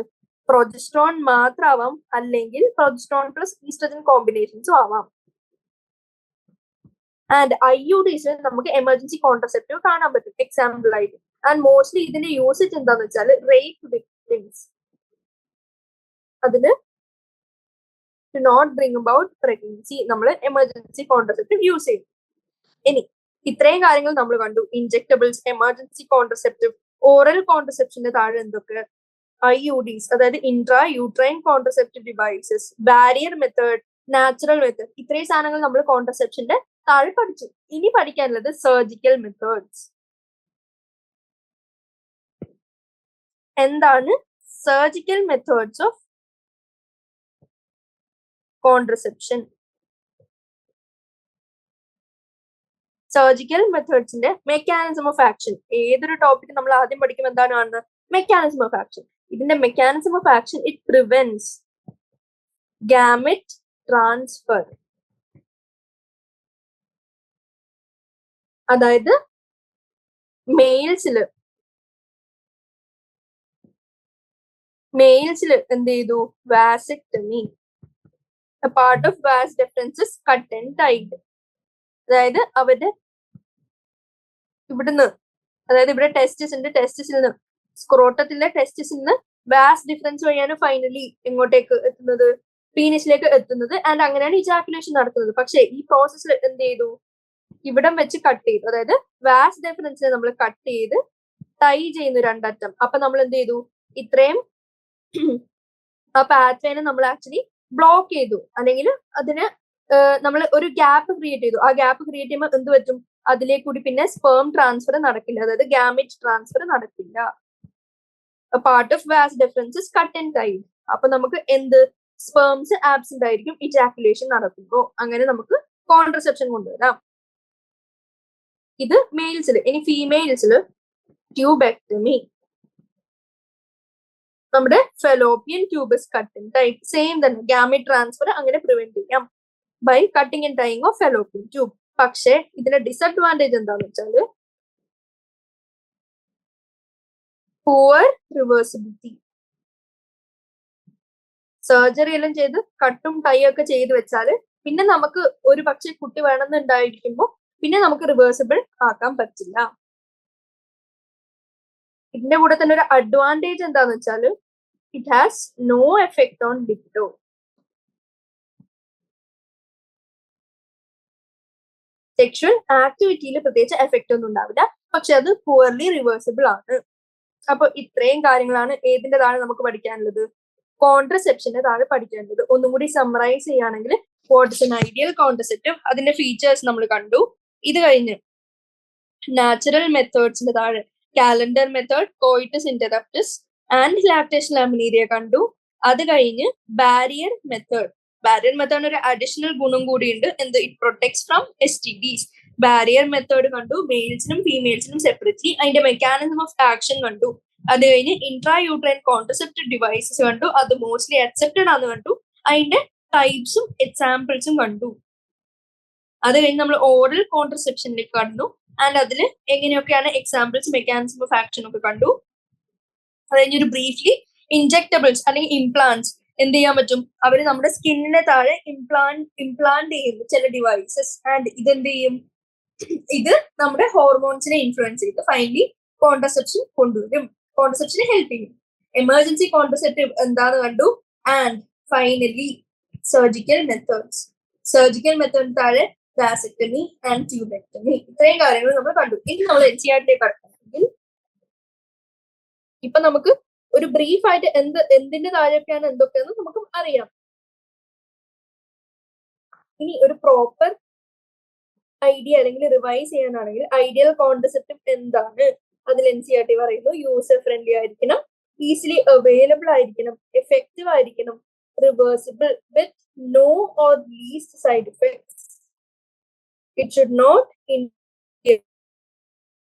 പ്രൊജസ്ട്രോൺ മാത്രമാവാം, അല്ലെങ്കിൽ പ്രൊജസ്ട്രോൺ പ്ലസ് ഈസ്ട്രജൻ കോമ്പിനേഷൻസും ആവാം. ആൻഡ് IUDs നമുക്ക് എമർജൻസി കോൺട്രസെപ്റ്റീവ് കാണാൻ പറ്റും എക്സാമ്പിൾ ആയിട്ട്. ആൻഡ് മോസ്റ്റ്ലി ഇതിന്റെ യൂസേജ് എന്താന്ന് വെച്ചാൽ റേപ്പ് വിക്ടിംസ്, അതിന് to not bring about pregnancy നമ്മൾ എമർജൻസി കോൺട്രസെപ്റ്റീവ് യൂസ് ചെയ്യും. ഇനി ഇത്രയും കാര്യങ്ങൾ നമ്മൾ കണ്ടു. ഇൻജെക്ടബിൾസ്, എമർജൻസി കോൺട്രസെപ്റ്റീവ്, ഓറൽ കോൺട്രസെപ്ഷന്റെ താഴെ എന്തൊക്കെ? IUDs, അതായത് intra uterine contraceptive devices, barrier method, natural method. ഇത്രയും സാധനങ്ങൾ നമ്മൾ കോൺട്രസെപ്ഷന്റെ താഴെ പഠിച്ചു. ഇനി പഠിക്കാനുള്ളത് സർജിക്കൽ മെത്തേഡ്സ്. എന്താണ് surgical methods of contraception? Surgical മെത്തേഡ്സിന്റെ മെക്കാനിസം ഓഫ് ആക്ഷൻ. ഏതൊരു ടോപ്പിക് നമ്മൾ ആദ്യം പഠിക്കും എന്താണ് കാണുന്നത്? Mechanism of action. ഇതിന്റെ mechanism of action it prevents garnet transfer. അതായത് മെയിൽസില് മെയിൽസിൽ എന്ത് ചെയ്തു? Vasectomy. A part of vas deferens is cut and tied. അതായത് അവരുടെ ഇവിടുന്ന്, അതായത് ഇവിടെ ടെസ്റ്റിസിൽ നിന്ന് സ്ക്രോട്ടത്തിന്റെ ടെസ്റ്റിസിൽ നിന്ന് വാസ് ഡിഫറൻസ് വഴിയാണ് ഫൈനലി എങ്ങോട്ടേക്ക് എത്തുന്നത്? പീനിസിലേക്ക് എത്തുന്നത്. ആൻഡ് അങ്ങനെയാണ് ഇജാക്കുലേഷൻ നടക്കുന്നത്. പക്ഷെ ഈ പ്രോസസ്സിൽ എന്ത് ചെയ്തു? ഇവിടം വെച്ച് കട്ട് ചെയ്തു. അതായത് വാസ് ഡിഫറൻസിനെ നമ്മൾ കട്ട് ചെയ്ത് ടൈ ചെയ്യുന്നു രണ്ടറ്റം. അപ്പൊ നമ്മൾ എന്ത് ചെയ്തു? ഇത്രയും ആ പാത്വേനെ നമ്മൾ ആക്ച്വലി ബ്ലോക്ക് ചെയ്തു, അല്ലെങ്കിൽ അതിന് നമ്മൾ ഒരു ഗ്യാപ്പ് ക്രിയേറ്റ് ചെയ്തു. ആ ഗ്യാപ്പ് ക്രിയേറ്റ് ചെയ്യുമ്പോൾ എന്ത് പറ്റും? അതിലേക്ക് കൂടി പിന്നെ സ്പേം ട്രാൻസ്ഫർ നടക്കില്ല, അതായത് ഗാമേറ്റ് ട്രാൻസ്ഫർ നടക്കില്ല. Part of vas deferens is cut and tied. അപ്പൊ നമുക്ക് എന്ത്? സ്പേംസ് ആബ്സെന്റ് ആയിരിക്കും ഇജാക്കുലേഷൻ നടക്കുമ്പോൾ. അങ്ങനെ നമുക്ക് കോൺട്രസെപ്ഷൻ കൊണ്ടുവരാം. ഇത് മെയിൽസിൽ. ഇനി ഫീമെയിൽസിൽ ട്യൂബെക്ടമി. നമ്മുടെ fallopian tubes cut and tied. Same തന്നെ, ഗാമേറ്റ് ട്രാൻസ്ഫർ അങ്ങനെ പ്രിവെന്റ് ചെയ്യാം by cutting and tying of fallopian tube. പക്ഷെ ഇതിന്റെ ഡിസഡ്വാൻറ്റേജ് എന്താന്ന് വെച്ചാല് പൂവർ റിവേഴ്സിബിലിറ്റി. സർജറി എല്ലാം ചെയ്ത് കട്ടും ടൈയും ഒക്കെ ചെയ്ത് വെച്ചാല് പിന്നെ നമുക്ക് ഒരു പക്ഷെ കുട്ടി വേണമെന്നുണ്ടായിരിക്കുമ്പോൾ പിന്നെ നമുക്ക് റിവേഴ്സിബിൾ ആക്കാൻ പറ്റില്ല. ഇതിന്റെ കൂടെ തന്നെ ഒരു അഡ്വാൻറ്റേജ് എന്താന്ന് വെച്ചാല് it has no effect on libido. Sexual ആക്ടിവിറ്റിയിൽ പ്രത്യേകിച്ച് എഫക്റ്റ് ഒന്നും ഉണ്ടാവില്ല, പക്ഷെ അത് പുവർലി റിവേഴ്സിബിൾ ആണ്. അപ്പൊ ഇത്രയും കാര്യങ്ങളാണ് ഏതിന്റെ താഴെ നമുക്ക് പഠിക്കാനുള്ളത്? കോൺട്രസെപ്ഷന്റെ താഴെ പഠിക്കാനുള്ളത്. ഒന്നും കൂടി സമ്മറൈസ് ചെയ്യുകയാണെങ്കിൽ, what is an ideal contraceptive, അതിന്റെ ഫീച്ചേഴ്സ് നമ്മൾ കണ്ടു. ഇത് കഴിഞ്ഞ് നാച്ചുറൽ മെത്തേഡ്സിന്റെ താഴെ calendar method, coitus interruptus and lactation amenorrhoea കണ്ടു. അത് കഴിഞ്ഞ് ബാരിയർ മെത്തേഡ്. ബാരിയർ മെത്തേഡിന് ഒരു അഡീഷണൽ ഗുണം കൂടിയുണ്ട്. എന്ത്? It protects from STDs. Barrier method കണ്ടു, മെയിൽസിനും ഫീമെയിൽസിനും സെപ്പറേറ്റ്ലി. അതിന്റെ മെക്കാനിസം ഓഫ് ആക്ഷൻ കണ്ടു. അത് കഴിഞ്ഞ് ഇൻട്രാ യൂട്രൈൻ കോൺട്രസെപ്റ്റീവ് ഡിവൈസസ് കണ്ടു. അത് മോസ്റ്റ്ലി അക്സെപ്റ്റഡ് ആണെന്ന് കണ്ടു. അതിന്റെ ടൈപ്സും എക്സാമ്പിൾസും കണ്ടു. അത് കഴിഞ്ഞ് നമ്മൾ ഓറൽ കോൺട്രസെപ്ഷനിലേക്ക് കണ്ടു. ആൻഡ് അതിൽ എങ്ങനെയൊക്കെയാണ് എക്സാമ്പിൾസ്, മെക്കാനിസം ഓഫ് ആക്ഷൻ ഒക്കെ കണ്ടു. അത് കഴിഞ്ഞൊരു ബ്രീഫ്ലി ഇൻജെക്ടബിൾസ് അല്ലെങ്കിൽ ഇംപ്ലാന്റ്സ് എന്ത് ചെയ്യാൻ പറ്റും? അവർ നമ്മുടെ സ്കിന്നിനെ താഴെ ഇംപ്ലാന്റ് ചെയ്യും ചില ഡിവൈസസ്. ആൻഡ് ഇതെന്ത് ചെയ്യും? ഇത് നമ്മുടെ ഹോർമോൺസിനെ ഇൻഫ്ലുവൻസ് ചെയ്ത് ഫൈനലി കോൺട്രസെപ്ഷൻ കൊണ്ടുവരും, കോൺട്രസെപ്ഷനെ ഹെൽപ്പ് ചെയ്യും. എമർജൻസി കോൺട്രസെപ്റ്റീവ് എന്താന്ന് കണ്ടു. And finally surgical methods. Surgical method താഴെ വാസെക്ടമി ആൻഡ് ട്യൂബെക്ടമി. ഇത്രയും കാര്യങ്ങൾ നമ്മൾ കണ്ടു. ഇനി നമ്മൾ NCERT കടക്കണമെങ്കിൽ ഇപ്പൊ നമുക്ക് ഒരു ബ്രീഫ് ആയിട്ട് എന്തിന്റെ താഴെയൊക്കെയാണ് എന്തൊക്കെയെന്ന് നമുക്ക് അറിയാം. ഇനി ഒരു പ്രോപ്പർ ഐഡിയ അല്ലെങ്കിൽ റിവൈസ് ചെയ്യാനാണെങ്കിൽ ഐഡിയൽ കോൺട്രസെപ്റ്റീവ് എന്താണ്? അതിൽ NCERT പറയുന്നു യൂസർ ഫ്രണ്ട്ലി ആയിരിക്കണം, ഈസിലി അവൈലബിൾ ആയിരിക്കണം, എഫക്റ്റീവ് ആയിരിക്കണം, reversible with no or least side effects. It should not interfere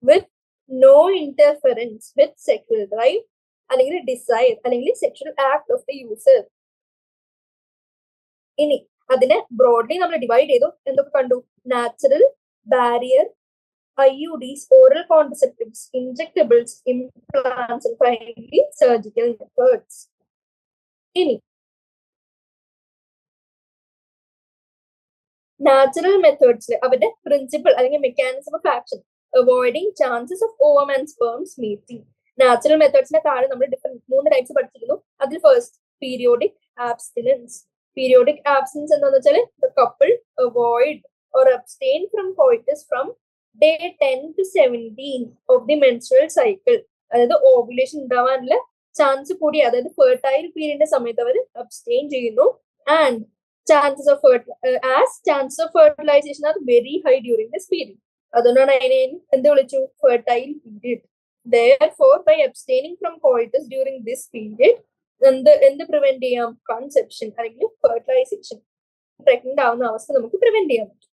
with no interference with sexual drive അല്ലെങ്കിൽ desire അല്ലെങ്കിൽ sexual act of the user. ഇനി അതിനെ ബ്രോഡ്ലി നമ്മൾ ഡിവൈഡ് ചെയ്തു. എന്തൊക്കെ കണ്ടു? Natural, barrier, IUDs, oral contraceptives, injectables, implants, and finally surgical methods. ഇനി natural മെത്തേഡ്സിൽ അവരുടെ പ്രിൻസിപ്പിൾ അല്ലെങ്കിൽ mechanism of action, avoiding chances of ovum and sperms meeting. നാച്ചുറൽ മെത്തേഡ്സിന്റെ താഴെ നമ്മൾ ഡിഫറെന്റ് 3 ടൈപ്സ് പഠിച്ചിരുന്നു. അതിൽ first periodic abstinence. Periodic abstinence എന്താണെന്ന് വെച്ചാൽ the couple avoid or abstain from coitus from day 10 to 17 of the menstrual cycle. അതായത് ovulation ഉണ്ടാവാനുള്ള ചാൻസ് കൂടി, അതായത് ഫെർട്ടൈൽ പീരീഡിന്റെ സമയത്ത് അവർ അബ്സ്റ്റെയിൻ ചെയ്യുന്നു. And chances of fertilization are very high during this period. അതുകൊണ്ടാണ് അതിനെ എന്ത് വിളിച്ചു? Fertile period. Therefore, by abstaining from coitus during this period, എന്ത് പ്രിവെന്റ് ചെയ്യാം? കൺസെപ്ഷൻ അല്ലെങ്കിൽ ഫെർട്ടിലൈസേഷൻ, പ്രഗ്നന്റ് ആവുന്ന അവസ്ഥ നമുക്ക് പ്രിവെന്റ് ചെയ്യാൻ പറ്റും.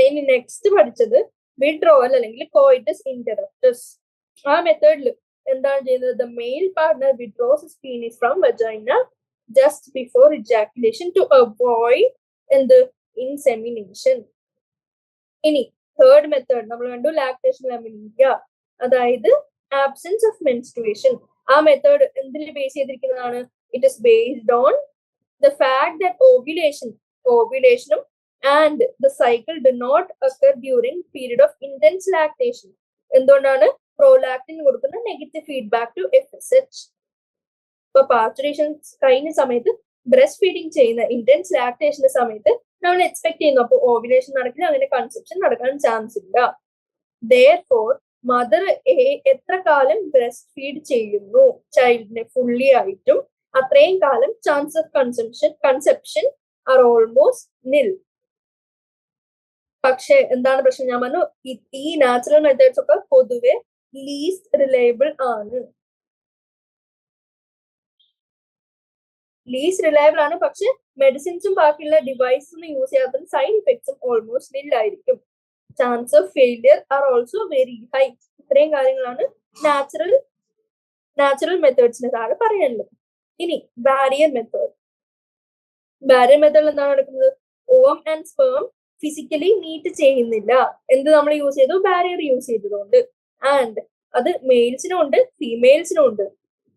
ഇനി നെക്സ്റ്റ് പഠിച്ചത് വിഡ്രോവൽ അല്ലെങ്കിൽ കോയിറ്റസ് ഇന്ററപ്റ്റസ്. ആ മെത്തേഡിൽ എന്താണ് ചെയ്യുന്നത്? The mail partner withdraws his penis from vagina just before ejaculation to avoid insemination. ഇനി തേർഡ് മെത്തേഡ് നമ്മൾ കണ്ടു, ലാക്ടേഷൻ ലാമിനീരിയ, അതായത് ആബ്സെൻസ് ഓഫ് മെൻസ്ട്രുവേഷൻ. ആ മെത്തേഡ് എന്തിൽ base ചെയ്തിരിക്കുന്നതാണ്? It is based on the fact that ovulation and the cycle do not occur during period of intense lactation. എന്തുകൊണ്ടാണ് prolactin കൊടുക്കുന്ന negative feedback to FSH. ഇപ്പൊ പാസ്ചറേഷൻ കഴിഞ്ഞ സമയത്ത് ബ്രസ്റ്റ് ഫീഡിങ് ചെയ്യുന്ന intense ലാക്ടേഷന്റെ സമയത്ത് നമ്മൾ എക്സ്പെക്ട് ചെയ്യുന്നു അപ്പോൾ ഓവുലേഷൻ നടക്കില്ല, അങ്ങനെ കൺസെപ്ഷൻ നടക്കാൻ ചാൻസ് ഇല്ല. Therefore, മദർ എത്ര കാലം ബ്രസ്റ്റ് ഫീഡ് ചെയ്യുന്നു ചൈൽഡിനെ ഫുള്ളി ആയിട്ടും അത്രയും കാലം chance of conception are almost നിൽ. പക്ഷെ എന്താണ് പ്രശ്നം? ഞാൻ പറഞ്ഞു ഈ നാച്ചുറൽ മെത്തേഡ്സ് ഒക്കെ പൊതുവെ ലീസ്റ്റ് റിലയബിൾ ആണ്. ലീസ്റ്റ് റിലയബിൾ ആണ്, പക്ഷെ മെഡിസിൻസും ബാക്കിയുള്ള ഡിവൈസസും യൂസ് ചെയ്യാത്ത സൈഡ് ഇഫക്ട്സും ഓൾമോസ്റ്റ് നിൽ ആയിരിക്കും. Chance of failure are also very high. ഇത്രയും കാര്യങ്ങളാണ് നാച്ചുറൽ മെത്തേഡ്സിന് താഴെ പറയാനുള്ളത്. ഇനി ബാരിയർ മെത്തേഡ്. ബാരിയർ മെത്തേഡിൽ എന്താണ് നടക്കുന്നത്? Ovum and sperm physically meet ചെയ്യുന്നില്ല. എന്ത് നമ്മൾ യൂസ് ചെയ്തു? ബാരിയർ യൂസ് ചെയ്തതുകൊണ്ട്. ആൻഡ് അത് മെയിൽസിനും ഉണ്ട് ഫീമെയിൽസിനും ഉണ്ട്.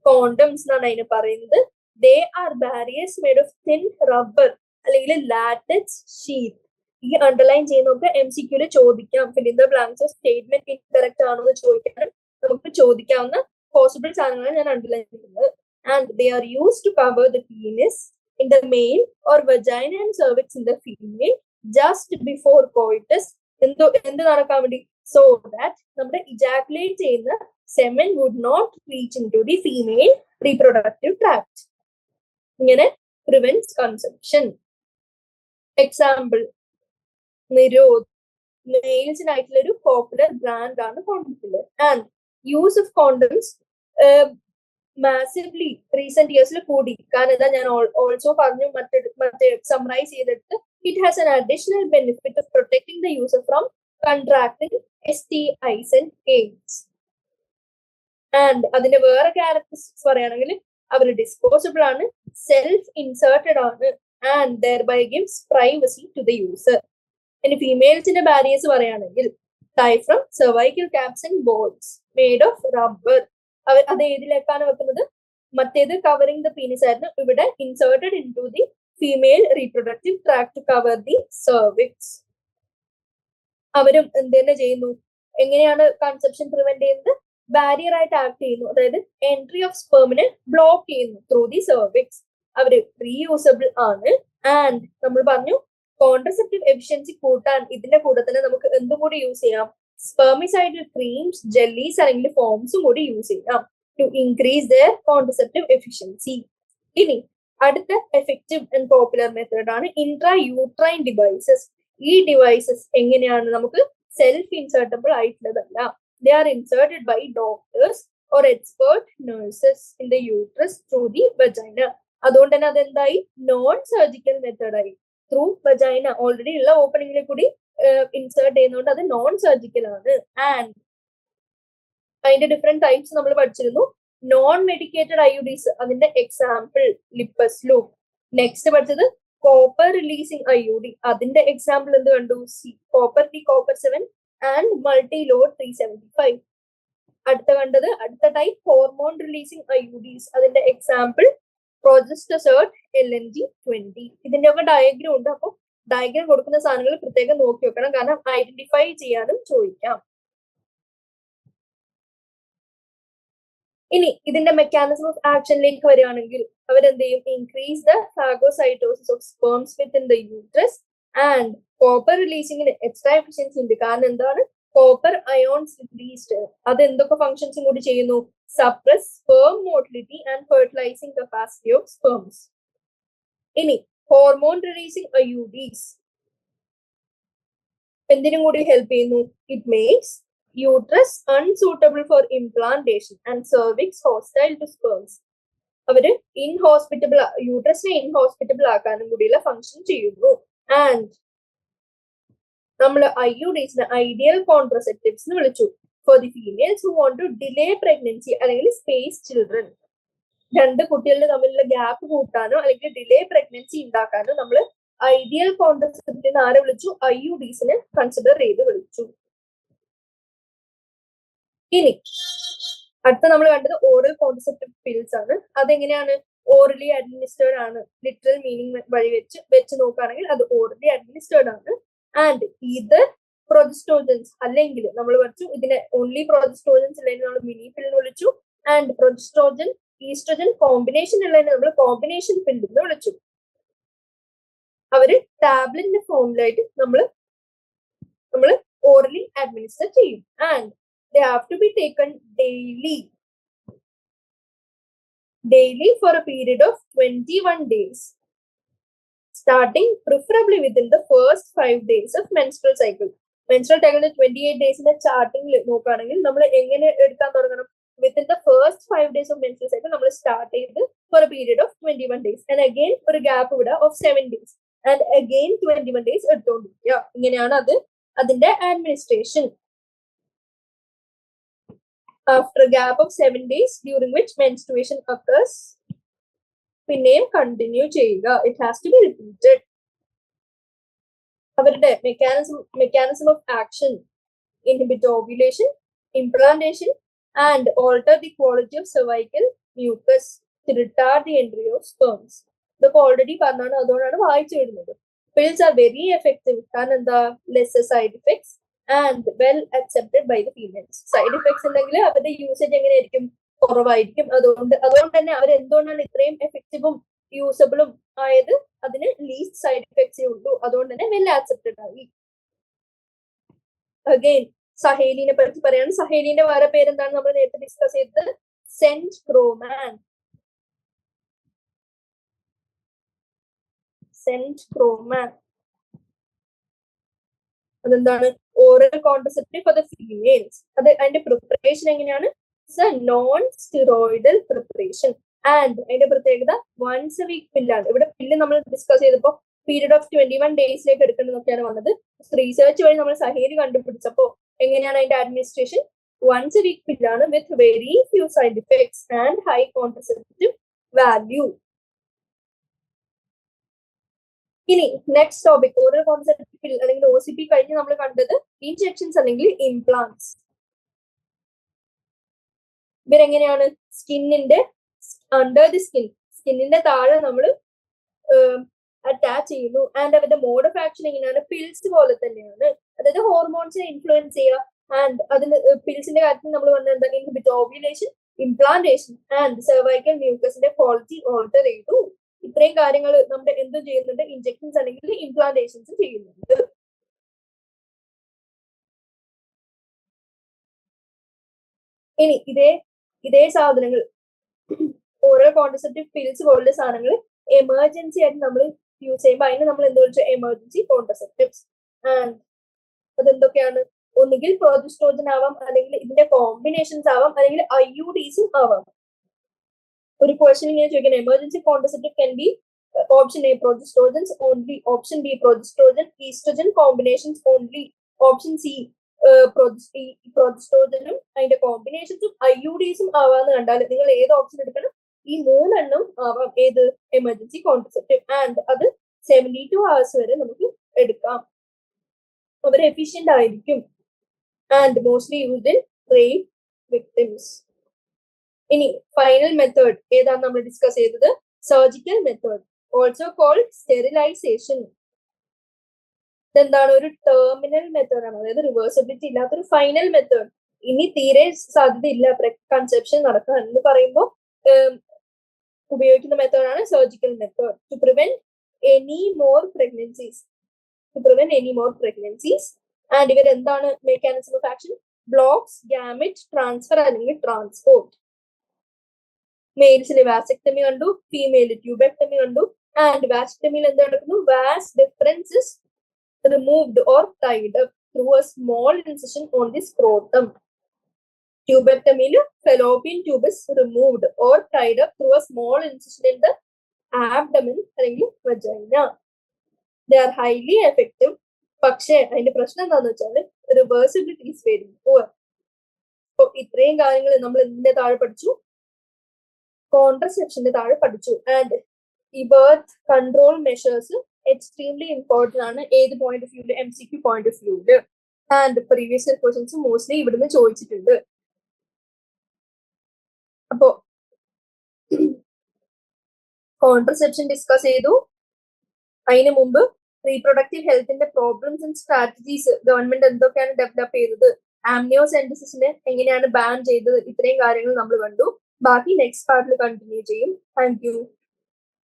കോണ്ടംസ് എന്നാണ് അതിന് പറയുന്നത്. They are barriers made of thin rubber അല്ലെങ്കിൽ ലാറ്റക്സ് ഷീറ്റ്. ഈ അണ്ടർലൈൻ ചെയ്യുന്നൊക്കെ MCQല് ചോദിക്കാം. Fill in the blanks statement incorrect ആണോ എന്ന് ചോദിക്കാനും നമുക്ക് ചോദിക്കാവുന്ന പോസിബിൾ സാധനങ്ങളാണ് ഞാൻ അണ്ടർലൈൻ ചെയ്യുന്നത്. And they are used to cover the penis in the male or vagina and cervix in the female just before coitus. എന്ത് നടക്കാൻ വേണ്ടി? So that നമ്മുടെ ejaculate ചെയ്യുന്ന semen would not reach into the female reproductive tract. ഇങ്ങനെ prevents conception. Example, നിരോധ് മെയിൽസിനായിട്ടുള്ള ഒരു popular brand ആണ് കോണ്ടംസിൽ. And use of condoms massively recent ഇയേഴ്സിൽ കൂടി. കാരണം ഇതാ ഞാൻ ഓൾസോ പറഞ്ഞു മറ്റേ സമ്മറൈസ് ചെയ്തെടുത്ത് it has an additional benefit of protecting the user from contracting STIs and AIDS. And അതിന്റെ വേറെ ക്യാരക്ടറിസ്റ്റിക്സ് പറയുകയാണെങ്കിൽ അവർ ഡിസ്പോസിബിൾ ആണ്, സെൽഫ് ഇൻസേർട്ടഡ് ആണ് and thereby gives privacy to the user. ഇനി ഫീമെയിൽസിന്റെ ബാരിയേഴ്സ് പറയുകയാണെങ്കിൽ diaphragm, cervical caps and balls made of rubber. അത് ഏതിലേക്കാണ് വെക്കുന്നത്? മറ്റേത് കവറിംഗ് ദ പീനിസ് ആയിരുന്നു, ഇവിടെ inserted into the female reproductive tract to cover the cervix. അവരും എന്ത് തന്നെ ചെയ്യുന്നു? എങ്ങനെയാണ് കൺസെപ്ഷൻ പ്രിവെന്റ് ചെയ്യുന്നത്? ബാരിയർ ആയിട്ട് ആക്ട് ചെയ്യുന്നു. അതായത് എൻട്രി ഓഫ് സ്പെർമിനെ ബ്ലോക്ക് ചെയ്യുന്നു ത്രൂ ദി സെർവിക്സ്. അവര് റീയൂസബിൾ ആണ്. ആൻഡ് നമ്മൾ പറഞ്ഞു കോൺട്രസെപ്റ്റീവ് എഫിഷ്യൻസി കൂട്ടാൻ ഇതിന്റെ കൂടെ തന്നെ നമുക്ക് എന്തും കൂടി യൂസ് ചെയ്യാം? സ്പെർമിസൈഡൽ ക്രീംസ്, ജെല്ലീസ് അല്ലെങ്കിൽ ഫോംസും കൂടി യൂസ് ചെയ്യാം to increase their contraceptive efficiency. ഇനി അടുത്ത എഫക്റ്റീവ് ആൻഡ് പോപ്പുലർ മെത്തേഡ് ആണ് ഇൻട്രാ യൂട്രൈൻ ഡിവൈസസ്. ഈ ഡിവൈസസ് എങ്ങനെയാണ്? നമുക്ക് സെൽഫ് ഇൻസേർട്ടബിൾ ആയിട്ടുള്ളതല്ല. They are inserted by doctors or expert nurses in the uterus through the vagina. അതുകൊണ്ട് തന്നെ അതെന്തായി? നോൺ സർജിക്കൽ മെത്തേഡായി. ത്രൂ വജൈന ഓൾറെഡി ഉള്ള ഓപ്പണിംഗിൽ കൂടി ഇൻസേർട്ട് ചെയ്യുന്നതുകൊണ്ട് അത് നോൺ സർജിക്കൽ ആണ്. ആൻഡ് അതിന്റെ ഡിഫറെന്റ് ടൈപ്സ് നമ്മൾ പഠിച്ചിരുന്നു. നോൺ മെഡിക്കേറ്റഡ് IUDs, അതിന്റെ എക്സാമ്പിൾ ലിപ്പസ് ലൂപ്പ്. നെക്സ്റ്റ് പഠിച്ചത് കോപ്പർ റിലീസിംഗ് IUD, അതിന്റെ എക്സാമ്പിൾ എന്ത് കണ്ടു? Copper T, copper 7 and multi load 375. അടുത്ത ടൈപ്പ് ഹോർമോൺ റിലീസിംഗ് IUDs, അതിന്റെ എക്സാമ്പിൾ പ്രൊജസ്റ്റസേർട്ട് LNG-20. ഇതിന്റെ ഒക്കെ ഡയഗ്രം ഉണ്ട്. അപ്പൊ ഡയഗ്രം കൊടുക്കുന്ന സാധനങ്ങൾ പ്രത്യേകം നോക്കി വെക്കണം, കാരണം ഐഡന്റിഫൈ ചെയ്യാനും ചോദിക്കാം. ഇനി ഇതിന്റെ മെക്കാനിസം ഓഫ് ആക്ഷനിലേക്ക് വരികയാണെങ്കിൽ അവരെന്ത് ചെയ്യും? Increase the phagocytosis of sperms within the uterus. And copper റിലീസിംഗിന് എക്സ്ട്രാ എഫിഷ്യൻസി ഉണ്ട്. കാരണം എന്താണ്? കോപ്പർ അയോൺസ് റിലീസ്ഡ് അത് എന്തൊക്കെ ഫങ്ഷൻസും കൂടി ചെയ്യുന്നു? Suppress sperm motility and fertilizing capacity of sperms. ഇനി ഹോർമോൺ റിലീസിംഗ് IUDs എന്തിനും കൂടി ഹെൽപ്പ് ചെയ്യുന്നു? It makes uterus unsuitable for implantation and cervix hostile to sperms. അവര് യൂട്രസിനെ ഇൻഹോസ്പിറ്റബിൾ ആക്കാനും കൂടിയുള്ള ഫങ്ഷൻ ചെയ്യുന്നു. ആൻഡ് നമ്മൾ IUDs ഐഡിയൽ കോൺട്രസെപ്റ്റീവ്സ് എന്ന് വിളിച്ചു. For the females who want to delay pregnancy അല്ലെങ്കിൽ സ്പേസ് ചിൽഡ്രൻ, രണ്ട് കുട്ടികളുടെ തമ്മിലുള്ള ഗ്യാപ്പ് കൂട്ടാനോ അല്ലെങ്കിൽ ഡിലേ പ്രഗ്നൻസി ഉണ്ടാക്കാനോ നമ്മൾ ഐഡിയൽ കോൺട്രസെപ്റ്റീവ് ആരെ വിളിച്ചു? IUDs കൺസിഡർ ചെയ്ത് വിളിച്ചു. ഇനി അടുത്ത നമ്മൾ കണ്ടത് ഓറൽ കോൺട്രസെപ്റ്റീവ് പിൽസ് ആണ്. അതെങ്ങനെയാണ്? ഓറലി അഡ്മിനിസ്റ്റേർഡ് ആണ്. ലിറ്ററൽ മീനിങ് വഴി വെച്ച് നോക്കുകയാണെങ്കിൽ അത് ഓറലി അഡ്മിനിസ്റ്റേർഡ് ആണ്. ആൻഡ് ഇത് പ്രൊജസ്റ്റോജൻസ് അല്ലെങ്കിൽ നമ്മൾ പഠിച്ചു ഇതിനെ ഓൺലി പ്രൊജസ്റ്റോജൻസ് അല്ലെങ്കിൽ നമ്മൾ മിനി പിൽ എന്ന് വിളിച്ചു. ആൻഡ് പ്രൊജസ്ട്രോജൻ ഈസ്ട്രജൻ കോമ്പിനേഷൻ ഉള്ളതിനെ നമ്മൾ കോമ്പിനേഷൻ പിൽ എന്ന് വിളിച്ചു. അവര് ടാബ്ലറ്റിന്റെ ഫോമിലായിട്ട് നമ്മൾ orally administer ചെയ്യും. And they have to be taken daily for a period of 21 days, starting preferably within the first 5 days of menstrual cycle. Menstrual cycle 28 days in the charting നോക്കുകയാണെങ്കിൽ നമ്മൾ എങ്ങനെ എടുക്കാൻ തുടങ്ങണം? Within the first 5 days of menstrual cycle നമ്മൾ start ചെയ്ത് for a period of 21 days and again ഒരു gap ഇവിടെ of 7 days and again 21 days എടുത്തോണ്ടിരിക്കുക. ഇങ്ങനെയാണ് അതിന്റെ administration. After a gap of 7 days during which menstruation occurs, പിന്നെയും continue ചെയ്യുക. It has to be repeated. അവരുടെ mechanism of action: inhibit ovulation, implantation, and alter the quality of cervical mucus to retard the entry of sperms. ഇതൊക്കെ already പറഞ്ഞാണ്, അതുകൊണ്ടാണ് വായിച്ചു വരുന്നത്. Pills are very effective കാരണം എന്താ? lesser side effects and well accepted by the females. Side effects ഉണ്ടെങ്കിൽ അവരുടെ usage എങ്ങനെയായിരിക്കും? കുറവായിരിക്കും. അതുകൊണ്ട് തന്നെ അവർ എന്തുകൊണ്ടാണ് ഇത്രയും എഫക്റ്റീവും യൂസബിളും ആയത്? അതിന് ലീസ്റ്റ് സൈഡ് എഫക്ട്സേ ഉള്ളൂ. അതുകൊണ്ട് തന്നെ വെൽ ആക്സെപ്റ്റഡ് ആയി. അഗെയിൻ സഹേലിനെ പറ്റി പറയാണ്. സഹേലിന്റെ വേറെ പേരെന്താണ് നമ്മൾ നേരത്തെ ഡിസ്കസ് ചെയ്തത്? സെന്റ്ക്രോമാൻ. അതെന്താണ്? Oral contraceptive for the females. അതിന്റെ പ്രിപ്പറേഷൻ എങ്ങനെയാണ്? It's A non steroidal preparation. And അതിന്റെ പ്രത്യേകത വൺസ് എ വീക്ക് പില്ലാണ്. ഇവിടെ പില്ല് നമ്മൾ ഡിസ്കസ് ചെയ്തപ്പോ പീരീഡ് ഓഫ് 21 ഡേയ്സിലേക്ക് എടുക്കുന്നതൊക്കെയാണ് വന്നത്. റീസെർച്ച് വഴി നമ്മൾ സഹേലി കണ്ടുപിടിച്ചപ്പോ എങ്ങനെയാണ് അതിന്റെ അഡ്മിനിസ്ട്രേഷൻ? വൺസ് എ വീക്ക് പില്ലാണ് with very few side effects and high contraceptive value. ഇനി next topic oral contraceptive pill അല്ലെങ്കിൽ OCP കഴിഞ്ഞ് നമ്മൾ കണ്ടത് ഇൻജെക്ഷൻസ് അല്ലെങ്കിൽ ഇംപ്ലാന്റ്സ്. ഇവരെങ്ങനെയാണ്? സ്കിന്നിന്റെ അണ്ടർ ദി സ്കിന്നിന്റെ താഴെ നമ്മൾ അറ്റാച്ച് ചെയ്യുന്നു. ആൻഡ് അവരുടെ മോഡ് ഓഫ് ആക്ഷൻ എങ്ങനെയാണ്? പിൽസ് പോലെ തന്നെയാണ്. അതായത് ഹോർമോൺസിനെ ഇൻഫ്ലുവൻസ് ചെയ്യുക. ആൻഡ് അതിന് പിൽസിന്റെ കാര്യത്തിൽ നമ്മൾ പറഞ്ഞത് എന്താ? Inhibit ovulation, implantation and cervical മ്യൂക്കസിന്റെ ക്വാളിറ്റി ഓൾട്ടർ ചെയ്തു. ഇത്രയും കാര്യങ്ങൾ നമ്മുടെ എന്തും ചെയ്യുന്നുണ്ട്? ഇൻജെക്ഷൻസ് അല്ലെങ്കിൽ ഇംപ്ലാന്റേഷൻസ് ചെയ്യുന്നുണ്ട്. ഇനി ഇതേ സാധനങ്ങൾ ഓരോ കോൺട്രസെപ്റ്റീവ് പിൽസ് പോലുള്ള സാധനങ്ങൾ എമർജൻസി ആയിട്ട് നമ്മൾ യൂസ് ചെയ്യുമ്പോൾ അതിന് നമ്മൾ എന്ത് വിളിച്ച? Emergency contraceptives. ആൻഡ് അതെന്തൊക്കെയാണ്? ഒന്നുകിൽ പ്രൊജസ്ട്രോജൻ ആവാം, അല്ലെങ്കിൽ ഇതിന്റെ കോമ്പിനേഷൻസ് ആവാം, അല്ലെങ്കിൽ IUDs ആവാം. ഒരു ക്വസ്റ്റ്യൻ ഇങ്ങനെ ചോദിക്കണം: emergency contraceptive can be option A progestins only, option B progestogen estrogen combinations only, option C പ്രൊജസ്ട്രോജനും അതിന്റെ കോമ്പിനേഷൻസും IUDs ആവാന്ന് കണ്ടാൽ നിങ്ങൾ ഏത് ഓപ്ഷൻ എടുക്കണം? ഈ 3 എണ്ണം ആവാം. ഏത്? Emergency contraceptive. ആൻഡ് അത് 72 hours വരെ നമുക്ക് എടുക്കാം. അവർ എഫിഷ്യന്റ് ആയിരിക്കും. And mostly used in rape victims. ഇനി ഫൈനൽ മെത്തേഡ് ഏതാണ് നമ്മൾ ഡിസ്കസ് ചെയ്തത്? Surgical method, also called sterilization. ഇതെന്താണ്? ഒരു ടെർമിനൽ മെത്തേഡ് ആണ്. അതായത് റിവേഴ്സിബിലിറ്റി ഇല്ലാത്തൊരു ഫൈനൽ മെത്തേഡ്. ഇനി തീരെ സാധ്യതയില്ല കൺസെപ്ഷൻ നടക്കാൻ എന്ന് പറയുമ്പോൾ ഉപയോഗിക്കുന്ന മെത്തേഡാണ് surgical method. To prevent any more pregnancies. And ഇവർ എന്താണ് mechanism of action? Blocks gamete transfer അല്ലെങ്കിൽ ട്രാൻസ്പോർട്ട്. മെയിൽസിൽ വാസെക്ടമി കണ്ടു, ഫീമെയിൽ ട്യൂബെക്ടമി കണ്ടു. ആൻഡ് വാസെക്ടമിയിൽ എന്ത് നടക്കുന്നു? Vas deferens removed or tied up through a small incision on the scrotum. Tubectomy, fallopian tube is removed or tied up through a small incision in the abdomen അല്ലെങ്കിൽ vagina. They are highly effective. പക്ഷേ അതിന്റെ പ്രശ്നം എന്താണെന്ന് വെച്ചാൽ reversibility is very poor. അപ്പൊ ഇത്രയും കാര്യങ്ങൾ നമ്മൾ എന്തിന്റെ താഴെ പഠിച്ചു? കോൺട്രസെപ്ഷന്റെ താഴെ പഠിച്ചു. ആൻഡ് ഈ birth control measures extremely important ആണ്. ഏത് പോയിന്റ് ഓഫ് വ്യൂല്? MCQ പോയിന്റ് ഓഫ് വ്യൂല്. And previous year questions mostly ഇവിടുന്ന് ചോദിച്ചിട്ടുണ്ട്. അപ്പോ കോൺട്രസെപ്ഷൻ ഡിസ്കസ് ചെയ്തു. അതിന് മുമ്പ് റീപ്രൊഡക്റ്റീവ് ഹെൽത്തിന്റെ പ്രോബ്ലംസ് ആൻഡ് സ്ട്രാറ്റജീസ് ഗവൺമെന്റ് എന്തൊക്കെയാണ് ഡെവലപ്പ് ചെയ്തത്, ആംനിയോസെന്റസിസിനെ എങ്ങനെയാണ് ബാൻ ചെയ്തത്, ഇത്രയും കാര്യങ്ങൾ നമ്മൾ കണ്ടു. ബാക്കി നെക്സ്റ്റ് പാർട്ടിൽ കണ്ടിന്യൂ ചെയ്യും. Thank you.